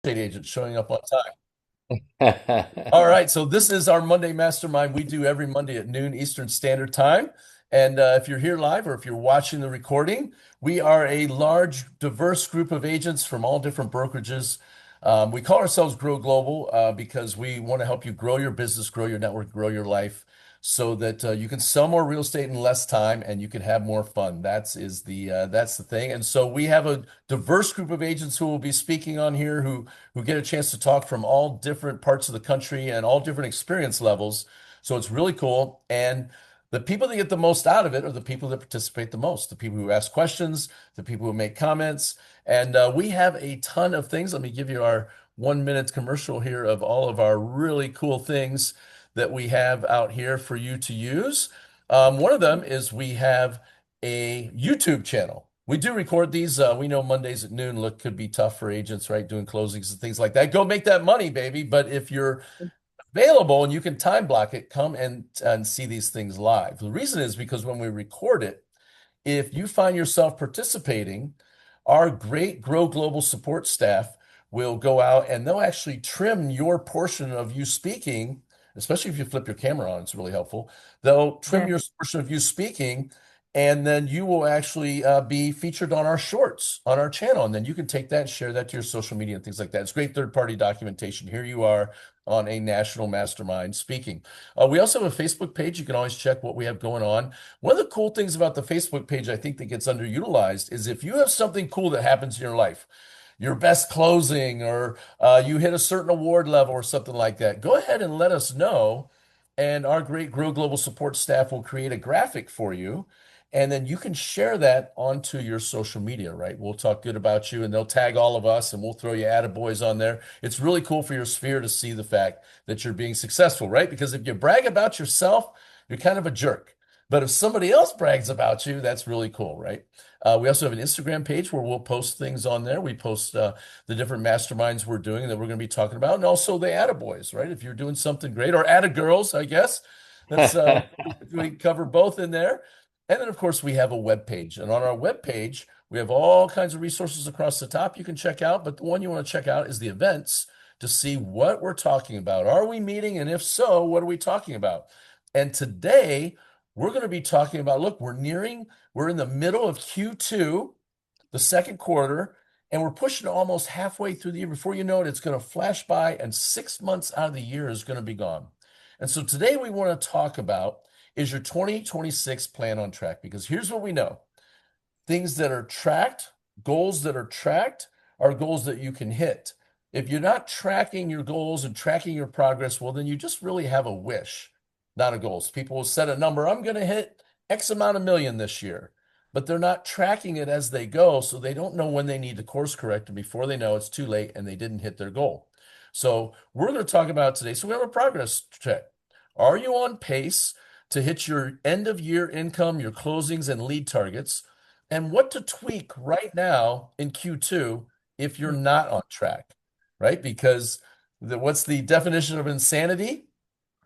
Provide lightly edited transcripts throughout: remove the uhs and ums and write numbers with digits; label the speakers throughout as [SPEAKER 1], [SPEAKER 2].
[SPEAKER 1] estate agent showing up on time. All right, so this is our Monday Mastermind. We do every Monday at noon Eastern Standard Time. And if you're here live or if you're watching the recording, we are a large, diverse group of agents from all different brokerages. We call ourselves Grow Global because we want to help you grow your business, grow your network, grow your life so that you can sell more real estate in less time and you can have more fun. That's the thing. And so we have a diverse group of agents who will be speaking on here who get a chance to talk from all different parts of the country and all different experience levels. So it's really cool. And the people that get the most out of it are the people that participate the most, the people who ask questions, the people who make comments. And we have a ton of things. Let me give you our 1 minute commercial here of all of our really cool things that we have out here for you to use. One of them is we have a YouTube channel. We do record these. We know Mondays at noon could be tough for agents, right? Doing closings and things like that. Go make that money, baby. But if you're available and you can time block it, come and see these things live. The reason is because when we record it, if you find yourself participating, our great Grow Global support staff will go out and they'll actually trim your portion of you speaking, especially if you flip your camera on, it's really helpful. They'll trim
[SPEAKER 2] Yeah.
[SPEAKER 1] your portion of you speaking, and then you will actually be featured on our shorts on our channel. And then you can take that and share that to your social media and things like that. It's great third-party documentation. Here you are on a national mastermind speaking. We also have a Facebook page. You can always check what we have going on. One of the cool things about the Facebook page, I think that gets underutilized is if you have something cool that happens in your life, your best closing, or you hit a certain award level or something like that, go ahead and let us know. And our great Grow Global support staff will create a graphic for you. And then you can share that onto your social media, right? We'll talk good about you and they'll tag all of us and we'll throw you attaboys on there. It's really cool for your sphere to see the fact that you're being successful, right? Because if you brag about yourself, you're kind of a jerk. But if somebody else brags about you, that's really cool, right? We also have an Instagram page where we'll post things on there. We post the different masterminds we're doing that we're going to be talking about, and also the attaboys, right? If you're doing something great, or attagirls, I guess. That's we cover both in there. And then, of course, we have a web page. And on our web page, we have all kinds of resources across the top you can check out. But the one you want to check out is the events to see what we're talking about. Are we meeting? And if so, what are we talking about? And today, we're going to be talking about, look, we're in the middle of Q2, the second quarter, and we're pushing almost halfway through the year. Before you know it, it's going to flash by, and 6 months out of the year is going to be gone. And so today we want to talk about, is your 2026 plan on track? Because here's what we know. Things that are tracked, goals that are tracked, are goals that you can hit. If you're not tracking your goals and tracking your progress, well, then you just really have a wish, not a goal. So people will set a number. I'm going to hit X amount of million this year, but they're not tracking it as they go. So they don't know when they need to course correct. And before they know, it's too late and they didn't hit their goal. So we're going to talk about today. So we have a progress check. Are you on pace to hit your end of year income, your closings, and lead targets? And what to tweak right now in Q2 if you're not on track, right? Because what's the definition of insanity?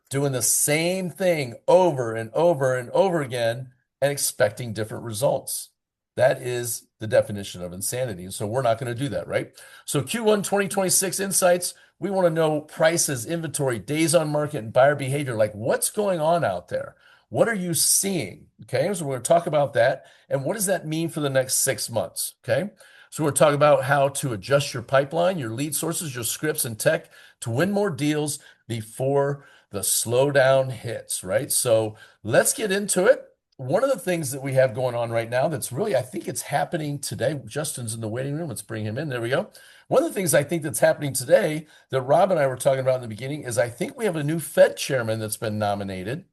[SPEAKER 1] Doing the same thing over and over and over again and expecting different results. That is the definition of insanity. And so we're not going to do that, right? So Q1 2026 insights, we want to know prices, inventory, days on market, and buyer behavior. Like what's going on out there? What are you seeing? Okay, so we're going to talk about that. And what does that mean for the next 6 months? Okay, so we're talking about how to adjust your pipeline, your lead sources, your scripts, and tech to win more deals before the slowdown hits, right? So let's get into it. One of the things that we have going on right now that's really, I think it's happening today. Justin's in the waiting room. Let's bring him in. There we go. One of the things I think that's happening today that Rob and I were talking about in the beginning is I think we have a new Fed chairman that's been nominated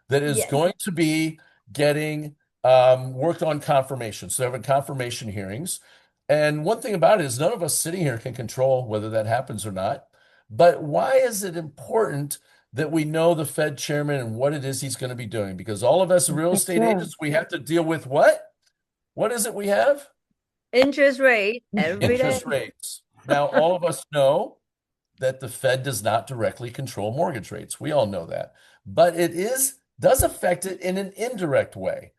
[SPEAKER 1] that is
[SPEAKER 2] Yes.
[SPEAKER 1] going to be getting worked on confirmation. So they're having confirmation hearings. And one thing about it is none of us sitting here can control whether that happens or not. But why is it important that we know the Fed chairman and what it is he's going to be doing? Because all of us real
[SPEAKER 2] That's
[SPEAKER 1] estate
[SPEAKER 2] right.
[SPEAKER 1] agents, we have to deal with what? What is it we have?
[SPEAKER 2] Interest rate every day.
[SPEAKER 1] Interest rates. Now, all of us know that the Fed does not directly control mortgage rates. We all know that. But does affect it in an indirect way.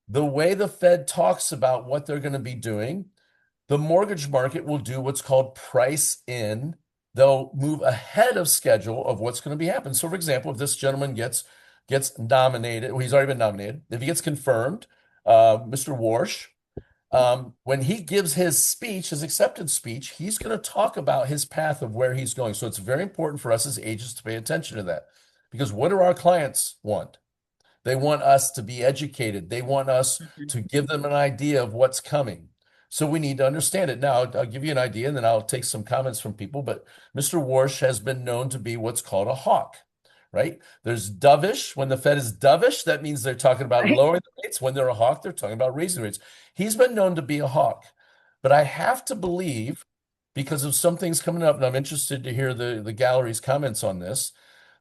[SPEAKER 1] The way the Fed talks about what they're going to be doing The mortgage market will do what's called price in. They'll move ahead of schedule of what's going to be happening. So, for example, if this gentleman gets nominated, well, he's already been nominated. If he gets confirmed, Mr. Warsh, when he gives his speech, his acceptance speech, he's going to talk about his path of where he's going. So it's very important for us as agents to pay attention to that, because what do our clients want? They want us to be educated. They want us to give them an idea of what's coming. So we need to understand it. Now, I'll give you an idea and then I'll take some comments from people. But Mr. Warsh has been known to be what's called a hawk, right? There's dovish. When the Fed is dovish, that means they're talking about
[SPEAKER 2] Right?
[SPEAKER 1] lowering the rates. When they're a hawk, they're talking about raising rates. He's been known to be a hawk. But I have to believe, because of some things coming up, and I'm interested to hear the gallery's comments on this,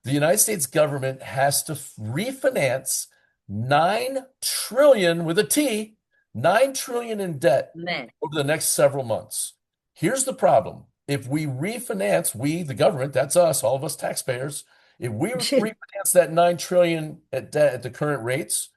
[SPEAKER 1] the United States government has to refinance 9 trillion with a T, 9 trillion in debt
[SPEAKER 2] Man.
[SPEAKER 1] over the next several months. Here's the problem. If we refinance, we, the government, that's us, all of us taxpayers, if we refinance that 9 trillion at debt at the current rates,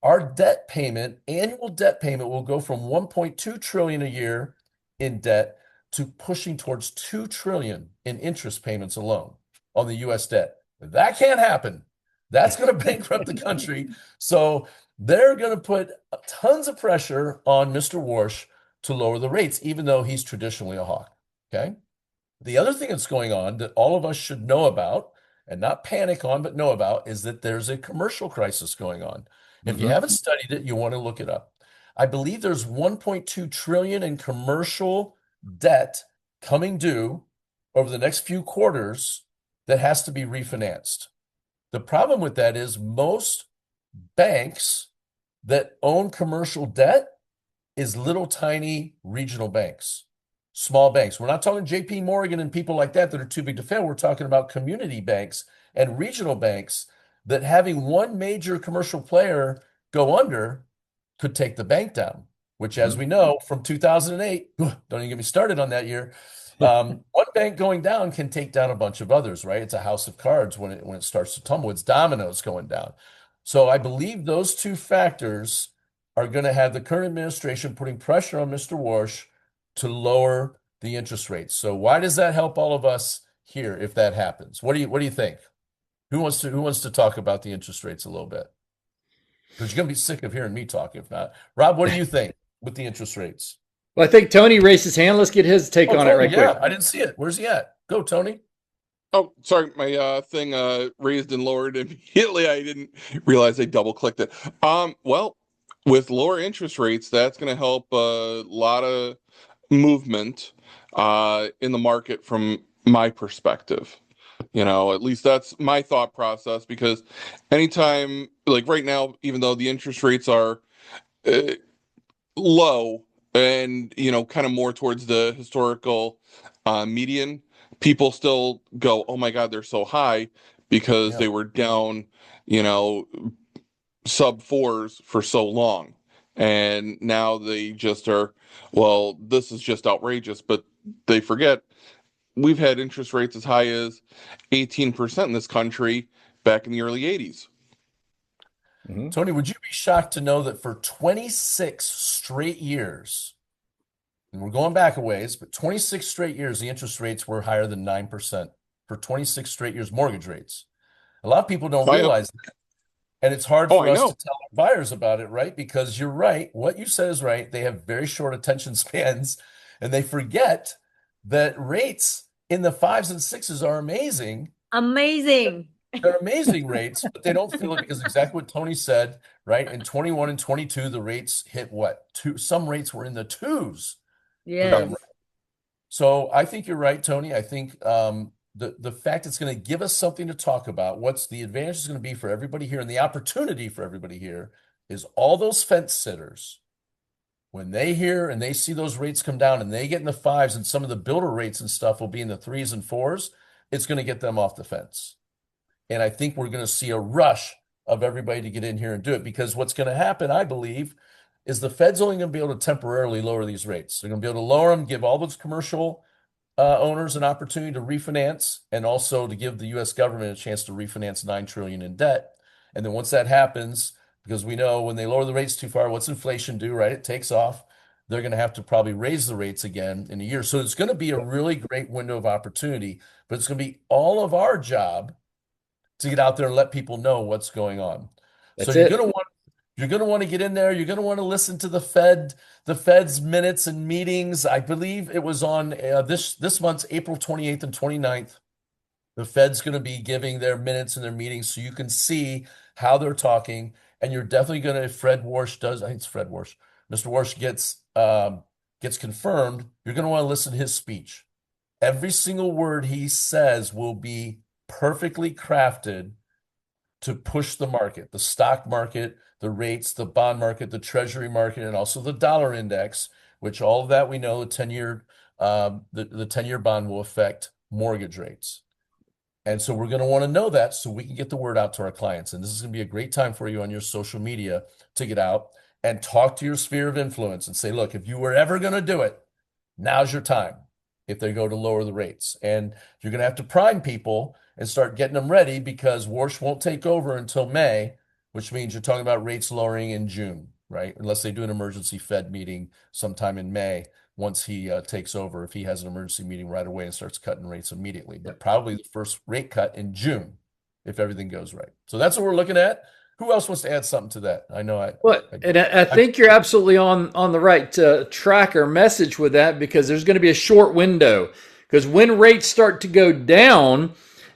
[SPEAKER 1] our debt payment, annual debt payment will go from 1.2 trillion a year in debt to pushing towards 2 trillion in interest payments alone on the US debt. That can't happen. That's going to bankrupt the country. So they're going to put tons of pressure on Mr. Warsh to lower the rates, even though he's traditionally a hawk. Okay. The other thing that's going on that all of us should know about and not panic on, but know about is that there's a commercial crisis going on. If you
[SPEAKER 3] Mm-hmm.
[SPEAKER 1] haven't studied it, you want to look it up. I believe there's 1.2 trillion in commercial debt coming due over the next few quarters that has to be refinanced. The problem with that is most banks that own commercial debt is little tiny regional banks, small banks. We're not talking JP Morgan and people like that that are too big to fail. We're talking about community banks and regional banks that having one major commercial player go under could take the bank down, which, as we know from 2008, don't even get me started on that year. One bank going down can take down a bunch of others, right? It's a house of cards when it starts to tumble. It's dominoes going down. So I believe those two factors are going to have the current administration putting pressure on Mr. Warsh to lower the interest rates. So why does that help all of us here if that happens? What do you think? Who wants to talk about the interest rates a little bit? Because you're going to be sick of hearing me talk if not. Rob, what do you think with the interest rates?
[SPEAKER 3] Well, I think Tony raised his hand. Let's get his take
[SPEAKER 1] Oh,
[SPEAKER 3] on it
[SPEAKER 1] Tony,
[SPEAKER 3] right
[SPEAKER 1] yeah,
[SPEAKER 3] quick.
[SPEAKER 1] I didn't see it. Where's he at? Go, Tony.
[SPEAKER 4] Oh, sorry, my thing raised and lowered immediately. I didn't realize I double clicked it. Well, with lower interest rates, that's going to help a lot of movement in the market from my perspective. At least that's my thought process because anytime, like right now, even though the interest rates are uh, low and kind of more towards the historical median, people still go, oh my god, they're so high because
[SPEAKER 1] Yeah.
[SPEAKER 4] they were down you know sub fours for so long, and now they just are, well, this is just outrageous. But they forget we've had interest rates as high as 18% in this country back in the early 80s.
[SPEAKER 3] Mm-hmm.
[SPEAKER 1] Tony, would you be shocked to know that for 26 straight years, and we're going back a ways, but 26 straight years, the interest rates were higher than 9% for 26 straight years, mortgage rates. A lot of people don't
[SPEAKER 4] I
[SPEAKER 1] realize that. And it's hard
[SPEAKER 4] Oh,
[SPEAKER 1] for
[SPEAKER 4] I
[SPEAKER 1] us to
[SPEAKER 4] know.
[SPEAKER 1] tell our buyers about it, right? Because you're right. What you said is right. They have very short attention spans and they forget that rates in the fives and sixes are amazing.
[SPEAKER 2] Amazing.
[SPEAKER 1] They're amazing rates, but they don't feel it because exactly what Tony said, right? In 21 and 22, the rates hit what? Two, some rates were in the twos for them.
[SPEAKER 2] Yes.
[SPEAKER 1] So I think you're right, Tony. I think the fact it's going to give us something to talk about, what's the advantage is going to be for everybody here, and the opportunity for everybody here is all those fence sitters, when they hear and they see those rates come down and they get in the fives and some of the builder rates and stuff will be in the threes and fours, it's going to get them off the fence. And I think we're going to see a rush of everybody to get in here and do it because what's going to happen, I believe, is the Fed's only going to be able to temporarily lower these rates. They're going to be able to lower them, give all those commercial owners an opportunity to refinance, and also to give the U.S. government a chance to refinance 9 trillion in debt. And then once that happens, because we know when they lower the rates too far, what's inflation do, right? It takes off. they're going to have to probably raise the rates again in a year. So it's going to be a really great window of opportunity, but it's going to be all of our job to get out there and let people know what's going on. So
[SPEAKER 3] That's it.
[SPEAKER 1] you're going to want to get in there. You're going to want to listen to the Fed's minutes and meetings. I believe it was on this month's April 28th and 29th. The Fed's going to be giving their minutes and their meetings so you can see how they're talking. And you're definitely going to, if Fred Warsh does, I think it's Fred Warsh, Mr. Warsh gets confirmed, you're going to want to listen to his speech. Every single word he says will be perfectly crafted to push the market, the stock market, the rates, the bond market, the treasury market, and also the dollar index, which all of that we know the 10-year the 10-year bond will affect mortgage rates. And so we're going to want to know that so we can get the word out to our clients. And this is going to be a great time for you on your social media to get out and talk to your sphere of influence and say, look, if you were ever going to do it, now's your time if they go to lower the rates. And you're going to have to prime people and start getting them ready because Warsh won't take over until May, which means you're talking about rates lowering in June, right? Unless they do an emergency Fed meeting sometime in May once he takes over, if he has an emergency meeting right away and starts cutting rates immediately. But probably the first rate cut in June if everything goes right. So that's what we're looking at. Who else wants to add something to that? I know
[SPEAKER 3] I think you're absolutely on the right track or message with that, because there's going to be a short window. Because when rates start to go down,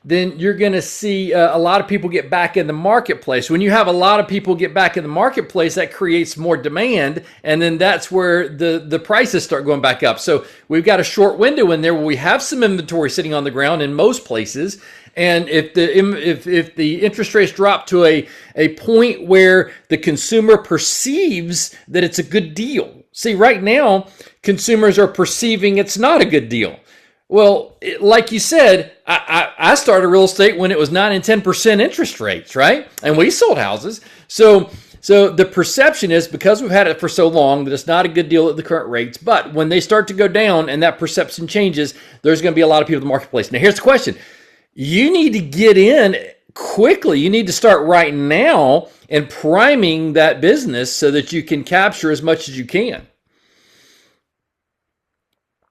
[SPEAKER 3] then you're going to see a lot of people get back in the marketplace. When you have a lot of people get back in the marketplace, that creates more demand, and then that's where the prices start going back up. So we've got a short window in there where we have some inventory sitting on the ground in most places. And if the interest rates drop to a point where the consumer perceives that it's a good deal. See, right now, consumers are perceiving it's not a good deal. Well, like you said, I started real estate when it was 9 and 10% interest rates, right? And we sold houses. So the perception is, because we've had it for so long, that it's not a good deal at the current rates. But when they start to go down and that perception changes, there's going to be a lot of people in the marketplace. Now, here's the question. You need to get in quickly. You need to start right now and priming that business so that you can capture as much as you can.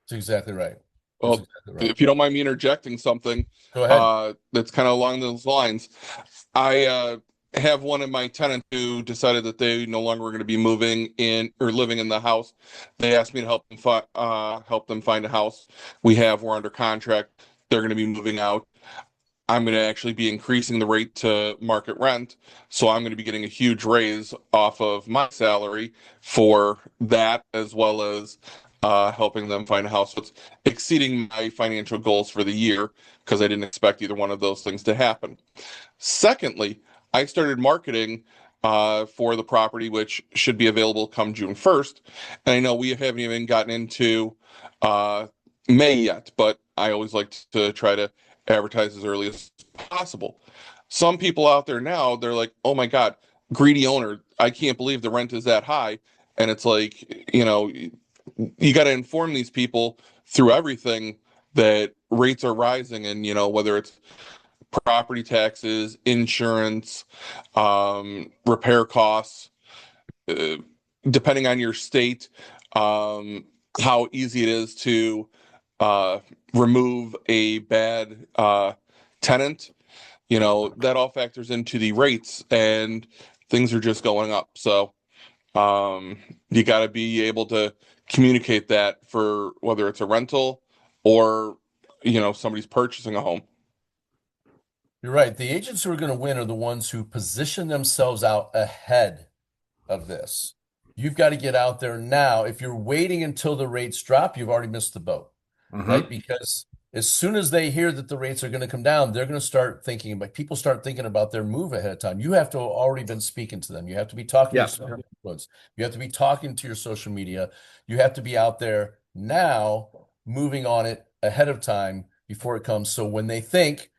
[SPEAKER 1] That's exactly right.
[SPEAKER 4] Well,
[SPEAKER 1] Exactly right.
[SPEAKER 4] if you don't mind me interjecting something,
[SPEAKER 1] Go ahead.
[SPEAKER 4] that's kind of along those lines. I have one of my tenants who decided that they no longer were going to be moving in or living in the house. They asked me to help them find a house. We're under contract. They're going to be moving out. I'm going to actually be increasing the rate to market rent. So I'm going to be getting a huge raise off of my salary for that, as well as helping them find a house. So it's exceeding my financial goals for the year because I didn't expect either one of those things to happen. Secondly, I started marketing for the property, which should be available come June 1st. And I know we haven't even gotten into May yet, but I always like to try to advertise as early as possible. Some people out there now, they're like, oh my God, greedy owner, I can't believe the rent is that high. And it's like, you got to inform these people through everything that rates are rising, and whether it's property taxes, insurance, repair costs, depending on your state, how easy it is to remove a bad tenant, that all factors into the rates, and things are just going up. So you got to be able to communicate that for whether it's a rental or somebody's purchasing a home.
[SPEAKER 1] You're right. The agents who are going to win are the ones who position themselves out ahead of this. You've got to get out there now. If you're waiting until the rates drop, you've already missed the boat, right? Because as soon as they hear that the rates are going to come down, they're going to start thinking about, people start thinking about their move ahead of time. You have to have already been speaking to them. You have to be talking to your influence. You have to be talking to your social media. You have to be out there now, moving on it ahead of time before it comes. So when they think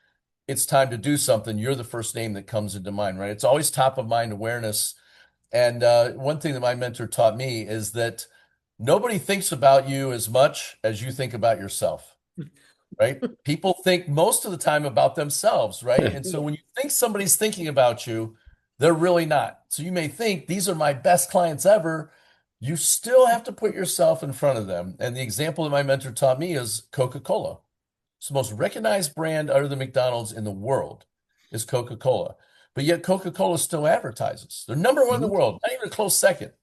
[SPEAKER 1] it's time to do something, you're the first name that comes into mind, right? It's always top of mind awareness. And one thing that my mentor taught me is that nobody thinks about you as much as you think about yourself, right? People think most of the time about themselves, right? And so when you think somebody's thinking about you, they're really not. So you may think these are my best clients ever, You still have to put yourself in front of them. And the example that my mentor taught me is Coca-Cola. It's the most recognized brand other than McDonald's in the world is Coca-Cola. But yet Coca-Cola still advertises. They're number one in the
[SPEAKER 3] Mhm.
[SPEAKER 1] world, not even a close second,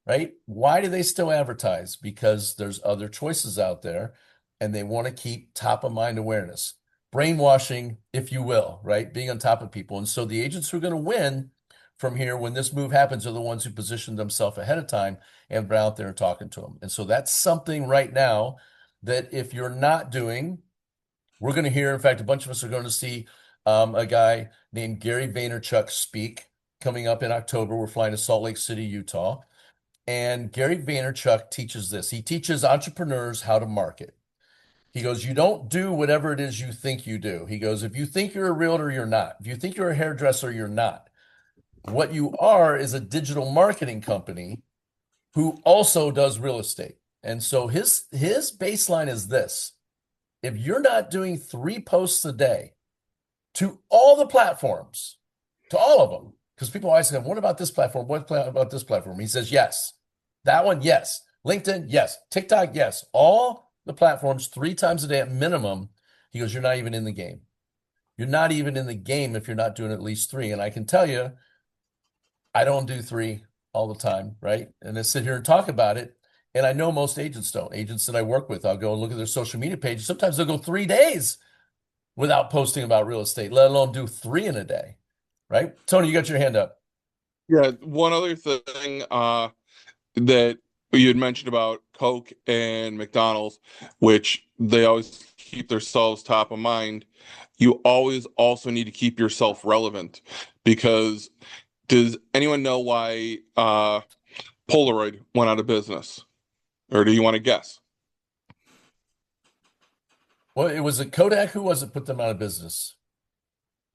[SPEAKER 1] right? Why do they still advertise? Because there's other choices out there and they want to keep top of mind awareness. Brainwashing, if you will, right? Being on top of people. And so the agents who are going to win from here when this move happens are the ones who position themselves ahead of time and been out there and talking to them. And so that's something right now that if you're not doing, we're going to hear, in fact, a bunch of us are going to see a guy named Gary Vaynerchuk speak coming up in October. We're flying to Salt Lake City, Utah. And Gary Vaynerchuk teaches this. He teaches entrepreneurs how to market. He goes, you don't do whatever it is you think you do. He goes, if you think you're a realtor, you're not. If you think you're a hairdresser, you're not. What you are is a digital marketing company who also does real estate. And so his baseline is this. If you're not doing 3 posts a day to all the platforms, to all of them, because people always say, what about this platform? What about this platform? He says, yes. That one, yes. LinkedIn, yes. TikTok, yes. All the platforms 3 times a day at minimum. He goes, you're not even in the game. You're not even in the game if you're not doing at least 3. And I can tell you, I don't do 3 all the time, right? And I sit here and talk about it. And I know most agents don't. Agents that I work with, I'll go and look at their social media pages. Sometimes they'll go 3 days without posting about real estate, let alone do 3 in a day, right? Tony, you got your hand up.
[SPEAKER 4] Yeah, one other thing that you had mentioned about Coke and McDonald's, which they always keep themselves top of mind. You always also need to keep yourself relevant because does anyone know why Polaroid went out of business? Or do you want to guess?
[SPEAKER 1] Well, it was a Kodak. Who was it put them out of business?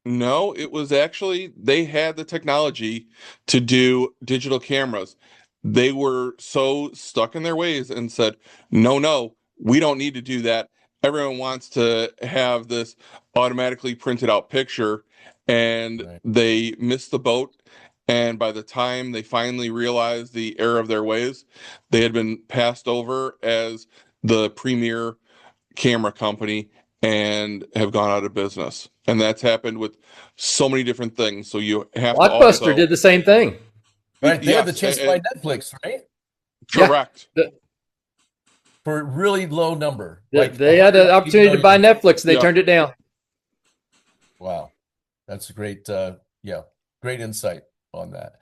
[SPEAKER 4] No, it was actually they had the technology to do digital cameras. They were so stuck in their ways and said, no, no, we don't need to do that. Everyone wants to have this automatically printed out picture, and
[SPEAKER 1] Right.
[SPEAKER 4] they missed the boat. And by the time they finally realized the error of their ways, they had been passed over as the premier camera company and have gone out of business. And that's happened with so many different things. So you have to
[SPEAKER 3] Blockbuster
[SPEAKER 4] also,
[SPEAKER 3] did the same thing.
[SPEAKER 1] Right. They had the
[SPEAKER 4] yes,
[SPEAKER 1] chance to buy Netflix, right?
[SPEAKER 3] Yeah.
[SPEAKER 4] correct.
[SPEAKER 1] For a really low number, like
[SPEAKER 3] They had an
[SPEAKER 1] 180
[SPEAKER 3] opportunity to buy
[SPEAKER 1] million.
[SPEAKER 3] Netflix and they
[SPEAKER 4] Yeah.
[SPEAKER 3] turned it down.
[SPEAKER 1] Wow. That's a great, yeah, great insight on that.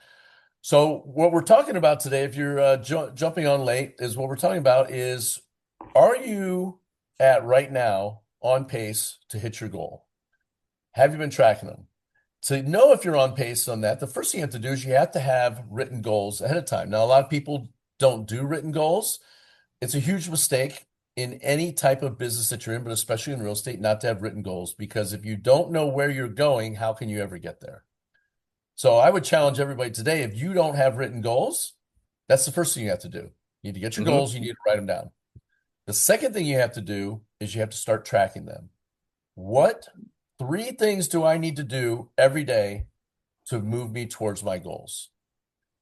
[SPEAKER 1] So what we're talking about today, if you're jumping on late, is what we're talking about is, are you at right now on pace to hit your goal? Have you been tracking them? To know if you're on pace on that, the first thing you have to do is you have to have written goals ahead of time. Now, a lot of people don't do written goals. It's a huge mistake in any type of business that you're in, but especially in real estate, not to have written goals, because if you don't know where you're going, how can you ever get there? So I would challenge everybody today, if you don't have written goals, that's the first thing you have to do. You need to get your
[SPEAKER 3] Mhm.
[SPEAKER 1] goals, you need to write them down. The second thing you have to do is you have to start tracking them. What 3 things do I need to do every day to move me towards my goals?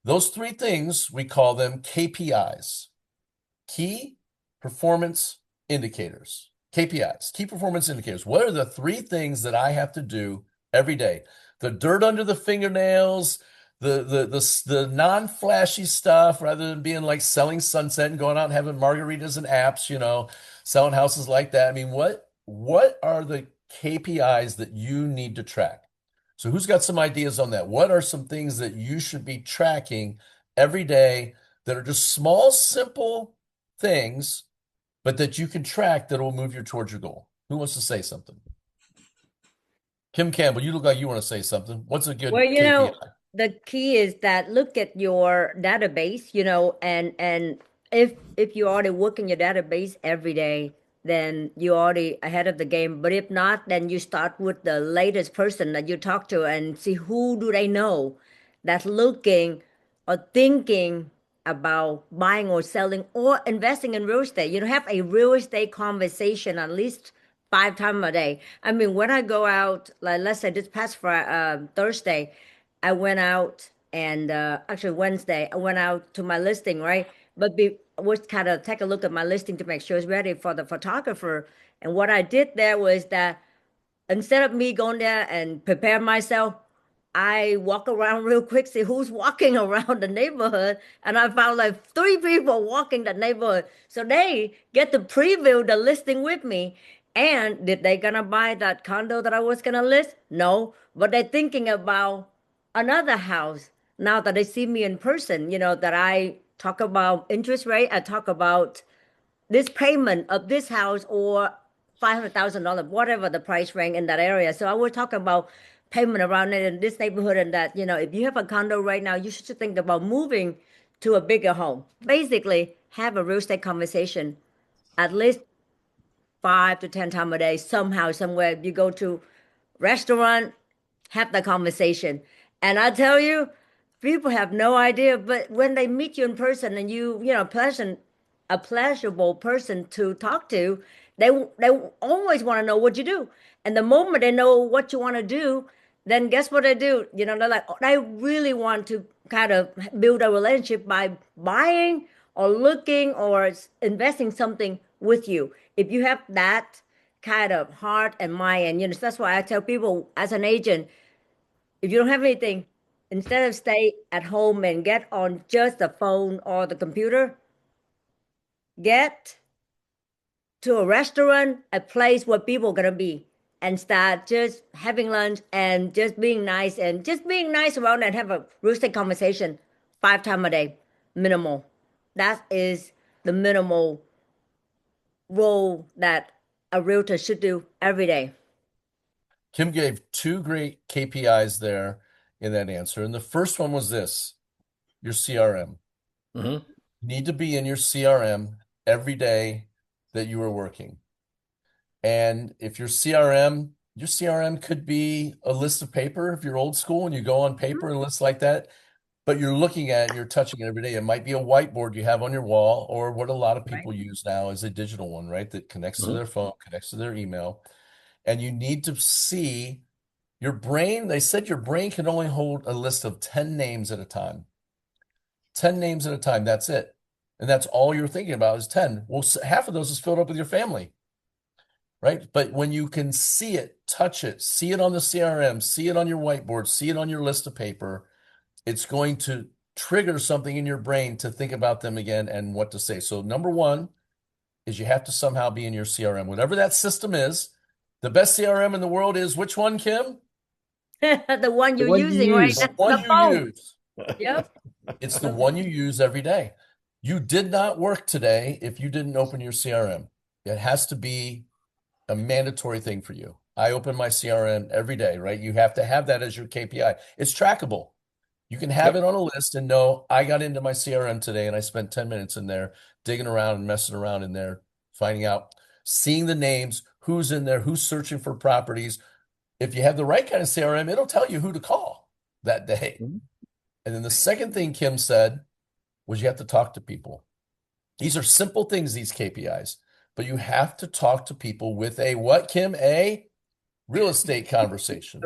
[SPEAKER 1] Those 3 things, we call them KPIs, key performance indicators. KPIs, key performance indicators. What are the 3 things that I have to do every day? The dirt under the fingernails, the non-flashy stuff, rather than being like selling sunset and going out and having margaritas and apps, selling houses like that. I mean, what are the KPIs that you need to track? So who's got some ideas on that? What are some things that you should be tracking every day that are just small, simple things, but that you can track that will move you towards your goal? Who wants to say something? Kim Campbell, you look like you want to say something. What's a
[SPEAKER 2] Well,
[SPEAKER 1] good KPI?
[SPEAKER 2] the key is that look at your database, and if you already work in your database every day, then you're already ahead of the game. But if not, then you start with the latest person that you talk to and see who do they know that's looking or thinking about buying or selling or investing in real estate. Have a real estate conversation at least 5 times a day. I mean, when I go out, like let's say this past Thursday, I went out and actually Wednesday I went out to my listing, right? But was kind of take a look at my listing to make sure it's ready for the photographer. And what I did there was that instead of me going there and prepare myself, I walk around real quick, see who's walking around the neighborhood, and I found like three people walking the neighborhood. So they get to preview the listing with me. And did they gonna buy that condo that I was gonna list? No, but they're thinking about another house now that they see me in person. That I talk about interest rate, I talk about this payment of this house or $500,000, whatever the price range in that area. So I was talking about payment around it in this neighborhood, and that if you have a condo right now, you should think about moving to a bigger home. Basically, have a real estate conversation at least 5 to 10 times a day, somehow, somewhere. You go to restaurant, have the conversation. And I tell you, people have no idea, but when they meet you in person and a pleasurable person to talk to, they always want to know what you do. And the moment they know what you want to do, then guess what they do? They're like, "Oh, I really want to kind of build a relationship by buying or looking or investing something with you. If you have that kind of heart and mind, and that's why I tell people as an agent, if you don't have anything, instead of stay at home and get on just the phone or the computer, get to a restaurant, a place where people are gonna be, and start just having lunch and just being nice around and have a real estate conversation 5 times a day, minimal. That is the minimal role that a realtor should do every day.
[SPEAKER 1] Kim gave two great KPIs there in that answer. And the first one was this, your CRM.
[SPEAKER 3] Mm-hmm.
[SPEAKER 1] You need to be in your CRM every day that you are working. And if your CRM could be a list of paper if you're old school and you go on paper and lists like that, but you're looking at it, you're touching it every day. It might be a whiteboard you have on your wall, or what a lot of
[SPEAKER 2] Right.
[SPEAKER 1] people use now is a digital one, right? That connects to
[SPEAKER 3] Mm-hmm.
[SPEAKER 1] their phone, connects to their email. And you need to see your brain. They said your brain can only hold a list of 10 names at a time. 10 names at a time. That's it. And that's all you're thinking about is 10. Well, half of those is filled up with your family, right? But when you can see it, touch it, see it on the CRM, see it on your whiteboard, see it on your list of paper, it's going to trigger something in your brain to think about them again and what to say. So number one is you have to somehow be in your CRM, whatever that system is. The best CRM in the world is which one, Kim?
[SPEAKER 2] The one
[SPEAKER 3] The
[SPEAKER 2] you're
[SPEAKER 3] one you
[SPEAKER 2] using, right?
[SPEAKER 1] The
[SPEAKER 3] use.
[SPEAKER 2] That's
[SPEAKER 1] one
[SPEAKER 2] the
[SPEAKER 1] you
[SPEAKER 2] phone.
[SPEAKER 1] use.
[SPEAKER 2] Yep.
[SPEAKER 1] It's the one you use every day. You did not work today if you didn't open your CRM. It has to be a mandatory thing for you. I open my CRM every day, right? You have to have that as your KPI. It's trackable. You can have
[SPEAKER 3] Yep.
[SPEAKER 1] it on a list and know I got into my CRM today and I spent 10 minutes in there digging around and messing around in there, finding out, seeing the names, who's in there, who's searching for properties. If you have the right kind of CRM, it'll tell you who to call that day.
[SPEAKER 3] Mm-hmm.
[SPEAKER 1] And then the second thing Kim said was you have to talk to people. These are simple things, these KPIs, but you have to talk to people with a what, Kim? A real estate conversation.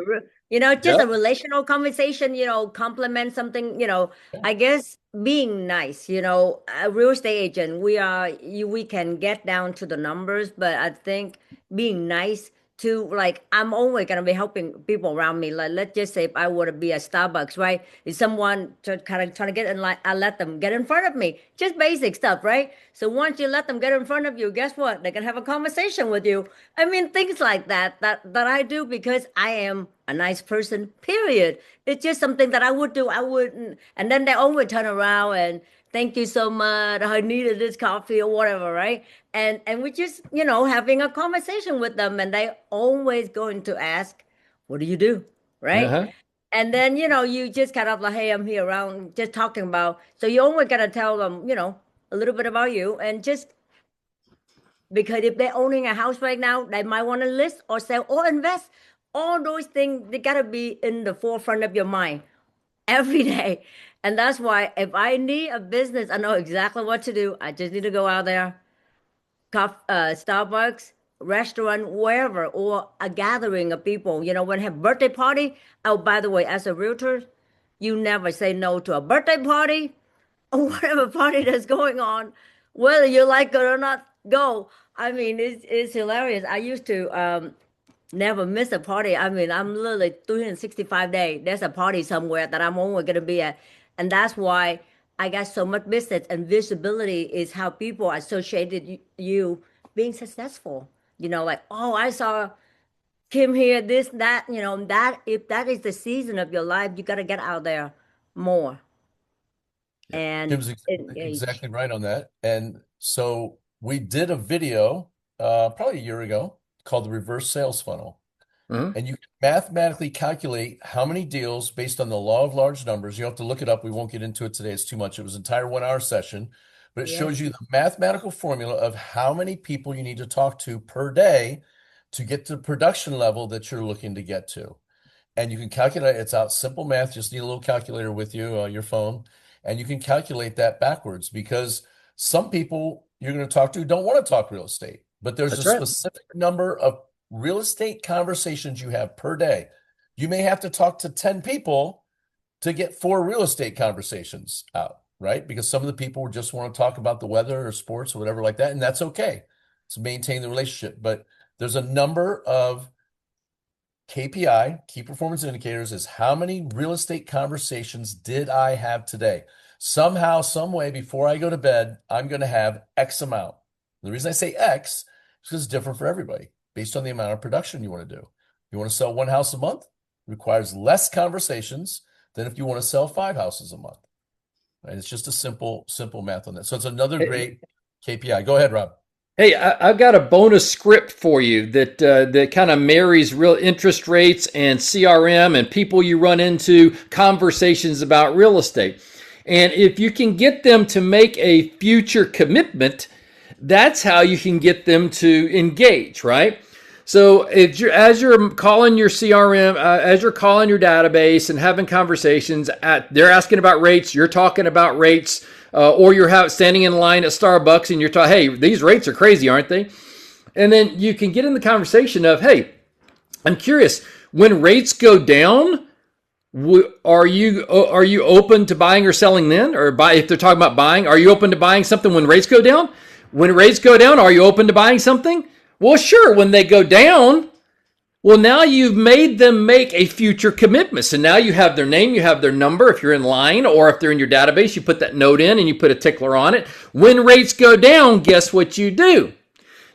[SPEAKER 2] Just a
[SPEAKER 3] Yep.
[SPEAKER 2] relational conversation, compliment something,
[SPEAKER 1] Yeah.
[SPEAKER 2] I guess being nice, a real estate agent, we can get down to the numbers, but I think being nice to, like, I'm always going to be helping people around me. Like, let's just say if I were to be at Starbucks, right? If someone to kind of trying to get in line, I let them get in front of me. Just basic stuff, right? So once you let them get in front of you, guess what? They can have a conversation with you. I mean, things like that I do because I am a nice person, period. It's just something that I would do. I wouldn't, and then they always turn around and thank you so much. I needed this coffee or whatever, right? And we just, having a conversation with them, and they always going to ask, "What do you do?" Right?
[SPEAKER 3] Uh-huh.
[SPEAKER 2] And then, you just kind of like, "Hey, I'm here around just talking about." So you always gotta tell them, a little bit about you, and just because if they're owning a house right now, they might want to list or sell or invest. All those things, they gotta be in the forefront of your mind every day. And that's why if I need a business, I know exactly what to do. I just need to go out there, Starbucks, restaurant, wherever, or a gathering of people. When I have birthday party. Oh, by the way, as a realtor, You never say no to a birthday party or whatever party that's going on, whether you like it or not. Go. I mean, it's hilarious. I used to never miss a party. I mean, I'm literally 365 days. There's a party somewhere that I'm only gonna be at, and that's why I got so much business. And visibility is how people associated you being successful. You know, like, oh, I saw Kim here, this, that. You know, that if that is the season of your life, you got to get out there more
[SPEAKER 1] Yeah,
[SPEAKER 2] and
[SPEAKER 1] Kim's
[SPEAKER 2] engage.
[SPEAKER 1] exactly right on that. And so we did a video probably a year ago called the reverse sales funnel.
[SPEAKER 3] Mhm.
[SPEAKER 1] And you can mathematically calculate how many deals based on the law of large numbers. You have to look it up. We won't get into it today. It's too much. It was an entire 1 hour session, but it
[SPEAKER 2] Yes.
[SPEAKER 1] shows you the mathematical formula of how many people you need to talk to per day to get to the production level that you're looking to get to. And you can calculate, it's out simple math, just need a little calculator with you, your phone, and you can calculate that backwards because some people you're going to talk to don't want to talk real estate, but there's a
[SPEAKER 3] That's right.
[SPEAKER 1] specific number of real estate conversations you have per day. You may have to talk to 10 people to get 4 real estate conversations out, right? Because some of the people just want to talk about the weather or sports or whatever like that, and that's okay. To maintain the relationship, but there's a number of KPI, key performance indicators, is how many real estate conversations did I have today? Somehow, some way, before I go to bed, I'm going to have X amount. The reason I say X is because it's different for everybody based on the amount of production you want to do. You want to sell 1 house a month, requires less conversations than if you want to sell 5 houses a month. Right? It's just a simple math on that. So it's another great KPI. Go ahead, Rob.
[SPEAKER 3] Hey, I've got a bonus script for you that kind of marries real interest rates and CRM and people you run into, conversations about real estate. And if you can get them to make a future commitment, that's how you can get them to engage, right? So if you're as you're calling your CRM, as you're calling your database and having conversations, they're asking about rates, you're talking about rates, or you're standing in line at Starbucks and you're talking, hey, these rates are crazy, aren't they? And then you can get in the conversation of, hey, I'm curious, when rates go down, are you open to buying or selling then? Or if they're talking about buying, are you open to buying something when rates go down? When rates go down, are you open to buying something? Well, sure, when they go down, well, now you've made them make a future commitment. So now you have their name, you have their number. If you're in line or if they're in your database, you put that note in and you put a tickler on it. When rates go down, guess what you do?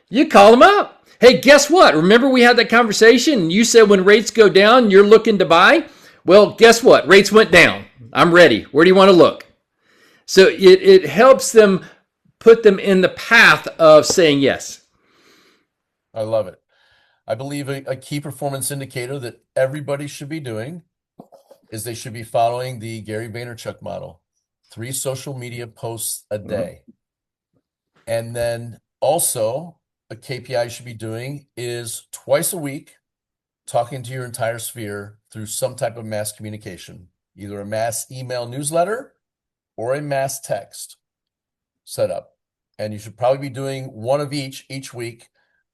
[SPEAKER 3] You call them up. Hey, guess what? Remember we had that conversation? You said when rates go down, you're looking to buy. Well, guess what? Rates went down. I'm ready. Where do you want to look? So it helps them put them in the path of saying yes.
[SPEAKER 1] I love it. I believe a key performance indicator that everybody should be doing is they should be following the Gary Vaynerchuk model, 3 social media posts a day. And then also a KPI you should be doing is twice a week talking to your entire sphere through some type of mass communication, either a mass email newsletter or a mass text setup. And you should probably be doing one of each week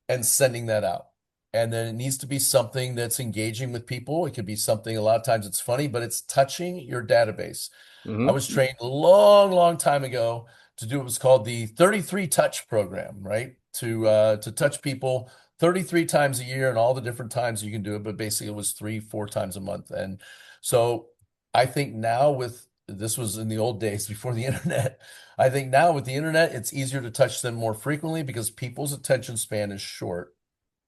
[SPEAKER 1] and sending that out. And then it needs to be something that's engaging with people. It could be something, a lot of times it's funny, but it's touching your database. I was trained a long time ago to do what was called the 33 touch program, right? To touch people 33 times a year and all the different times you can do it, but basically it was 3-4 times a month. And so I think now this was in the old days before the internet. I think now with the internet, it's easier to touch them more frequently because people's attention span is short.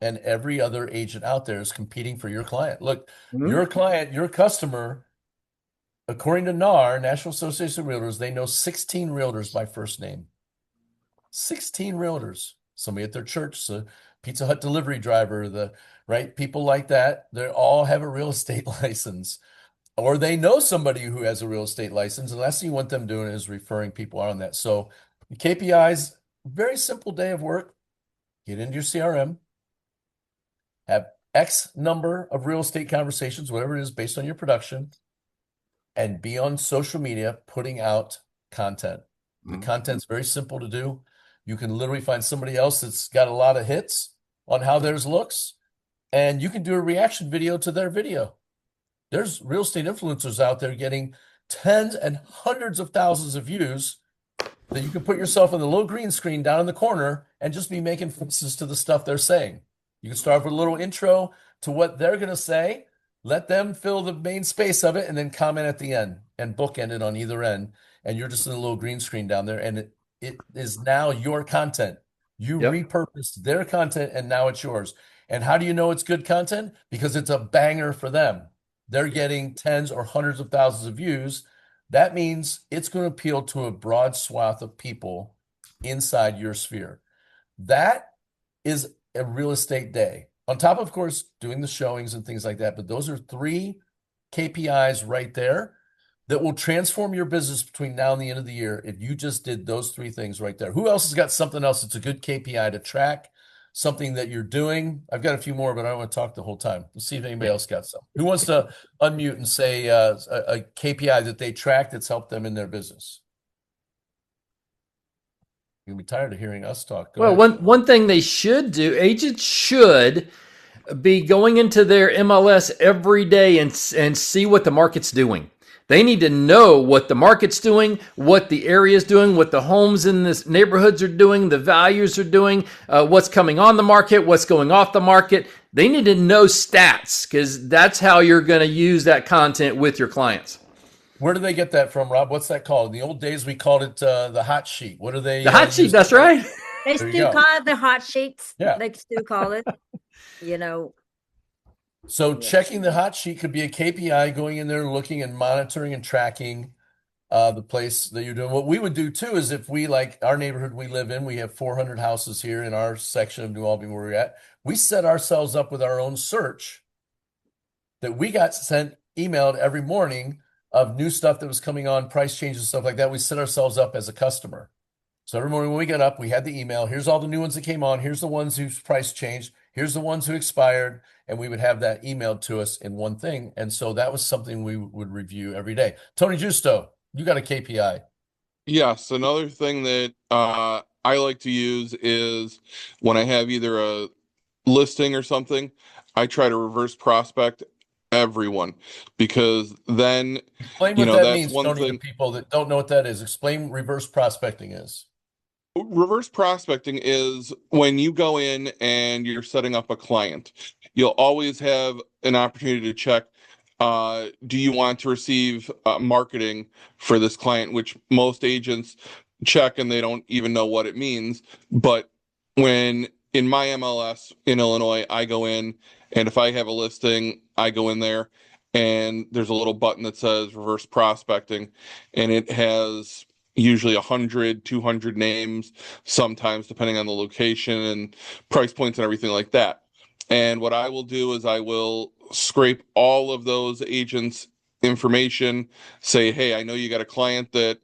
[SPEAKER 1] And every other agent out there is competing for your client. Look, your client, your customer, according to NAR, National Association of Realtors, they know 16 realtors by first name. 16 realtors. Somebody at their church, the Pizza Hut delivery driver, right? People like that. They all have a real estate license. Or they know somebody who has a real estate license. And the last thing you want them doing is referring people out on that. So the KPIs, very simple day of work. Get into your CRM. Have X number of real estate conversations, whatever it is, based on your production, and be on social media putting out content. The content's very simple to do. You can literally find somebody else that's got a lot of hits on how theirs looks, and you can do a reaction video to their video. There's real estate influencers out there getting tens and hundreds of thousands of views that you can put yourself on the little green screen down in the corner and just be making faces to the stuff they're saying. You can start with a little intro to what they're going to say, let them fill the main space of it, and then comment at the end and bookend it on either end. And you're just in a little green screen down there, and it is now your content. You
[SPEAKER 3] Yep.
[SPEAKER 1] repurposed their content, and now it's yours. And how do you know it's good content? Because it's a banger for them. They're getting tens or hundreds of thousands of views. That means it's going to appeal to a broad swath of people inside your sphere. That is a real estate day. On top of course, doing the showings and things like that. But those are 3 KPIs right there that will transform your business between now and the end of the year if you just did those 3 things right there. Who else has got something else that's a good KPI to track? Something that you're doing? I've got a few more, but I don't want to talk the whole time. Let's see if anybody else got some. Who wants to unmute and say a KPI that they track that's helped them in their business? You're gonna be tired of hearing us talk. Go
[SPEAKER 3] Well,
[SPEAKER 1] ahead.
[SPEAKER 3] one thing they should do, agents should be going into their MLS every day and see what the market's doing. They need to know what the market's doing, what the area is doing, what the homes in this neighborhoods are doing, the values are doing, what's coming on the market, what's going off the market. They need to know stats because that's how you're going to use that content with your clients.
[SPEAKER 1] Where do they get that from, Rob? What's that called? In the old days, we called it the hot sheet. What do they
[SPEAKER 3] The hot sheet,
[SPEAKER 1] use?
[SPEAKER 3] that's right.
[SPEAKER 2] They
[SPEAKER 1] There you
[SPEAKER 2] still
[SPEAKER 1] go.
[SPEAKER 2] call it the hot sheets.
[SPEAKER 1] Yeah.
[SPEAKER 2] They still call it, you know.
[SPEAKER 1] So
[SPEAKER 2] Yeah.
[SPEAKER 1] checking the hot sheet could be a KPI, going in there, looking and monitoring and tracking the place that you're doing. What we would do too is if we like our neighborhood we live in, we have 400 houses here in our section of New Albany where we're at. We set ourselves up with our own search that we got sent emailed every morning of new stuff that was coming on, price changes, stuff like that. We set ourselves up as a customer. So every morning when we got up, we had the email. Here's all the new ones that came on. Here's the ones whose price changed. Here's the ones who expired. And we would have that emailed to us in one thing. And so that was something we would review every day. Tony Justo, you got a KPI.
[SPEAKER 4] Yes, another thing that I like to use is when I have either a listing or something, I try to reverse prospect everyone because then,
[SPEAKER 1] Explain what that
[SPEAKER 4] that's
[SPEAKER 1] means,
[SPEAKER 4] one
[SPEAKER 1] Tony, to
[SPEAKER 4] thing.
[SPEAKER 1] people that don't know what that is. Explain reverse prospecting is.
[SPEAKER 4] Reverse prospecting is when you go in and you're setting up a client. You'll always have an opportunity to check, do you want to receive marketing for this client, which most agents check and they don't even know what it means. But when in my MLS in Illinois, I go in and if I have a listing, I go in there and there's a little button that says reverse prospecting and it has usually 100, 200 names, sometimes depending on the location and price points and everything like that. And what I will do is I will scrape all of those agents' information, say, hey, I know you got a client that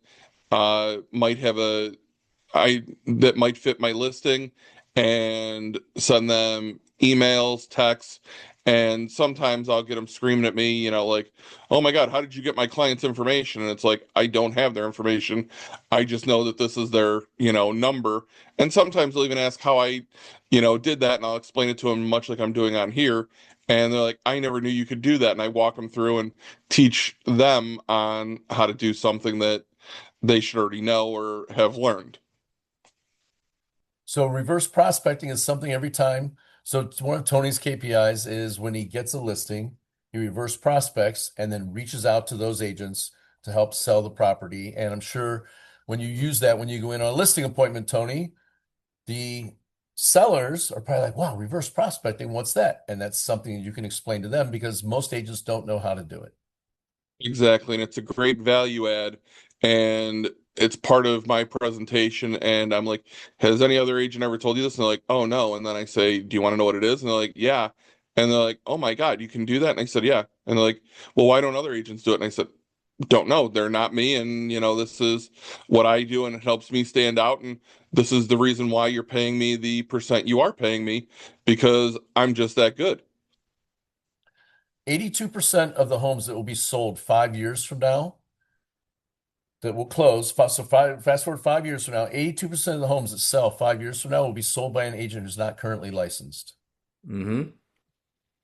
[SPEAKER 4] might have that might fit my listing, and send them emails, texts, and sometimes I'll get them screaming at me, like, "Oh my God, how did you get my client's information?" And it's like, I don't have their information. I just know that this is their, number. And sometimes they'll even ask how I, did that, and I'll explain it to them much like I'm doing on here. And they're like, I never knew you could do that. And I walk them through and teach them on how to do something that they should already know or have learned.
[SPEAKER 1] So reverse prospecting is something every time. So it's one of Tony's KPIs is when he gets a listing, he reverse prospects and then reaches out to those agents to help sell the property. And I'm sure when you use that, when you go in on a listing appointment, Tony, the sellers are probably like, wow, reverse prospecting, what's that? And that's something you can explain to them because most agents don't know how to do it.
[SPEAKER 4] Exactly, and it's a great value add, and it's part of my presentation. And I'm like, "Has any other agent ever told you this?" And they're like, "Oh no." And then I say, "Do you want to know what it is?" And they're like, "Yeah." And they're like, "Oh my God, you can do that?" And I said, "Yeah." And they're like, "Well, why don't other agents do it?" And I said, "Don't know. They're not me, and this is what I do, and it helps me stand out. And this is the reason why you're paying me the percent you are paying me because I'm just that good."
[SPEAKER 1] 82% of the homes that will be sold 5 years from now that will close. So fast forward 5 years from now, 82% of the homes that sell 5 years from now will be sold by an agent who's not currently licensed.
[SPEAKER 3] Mm-hmm.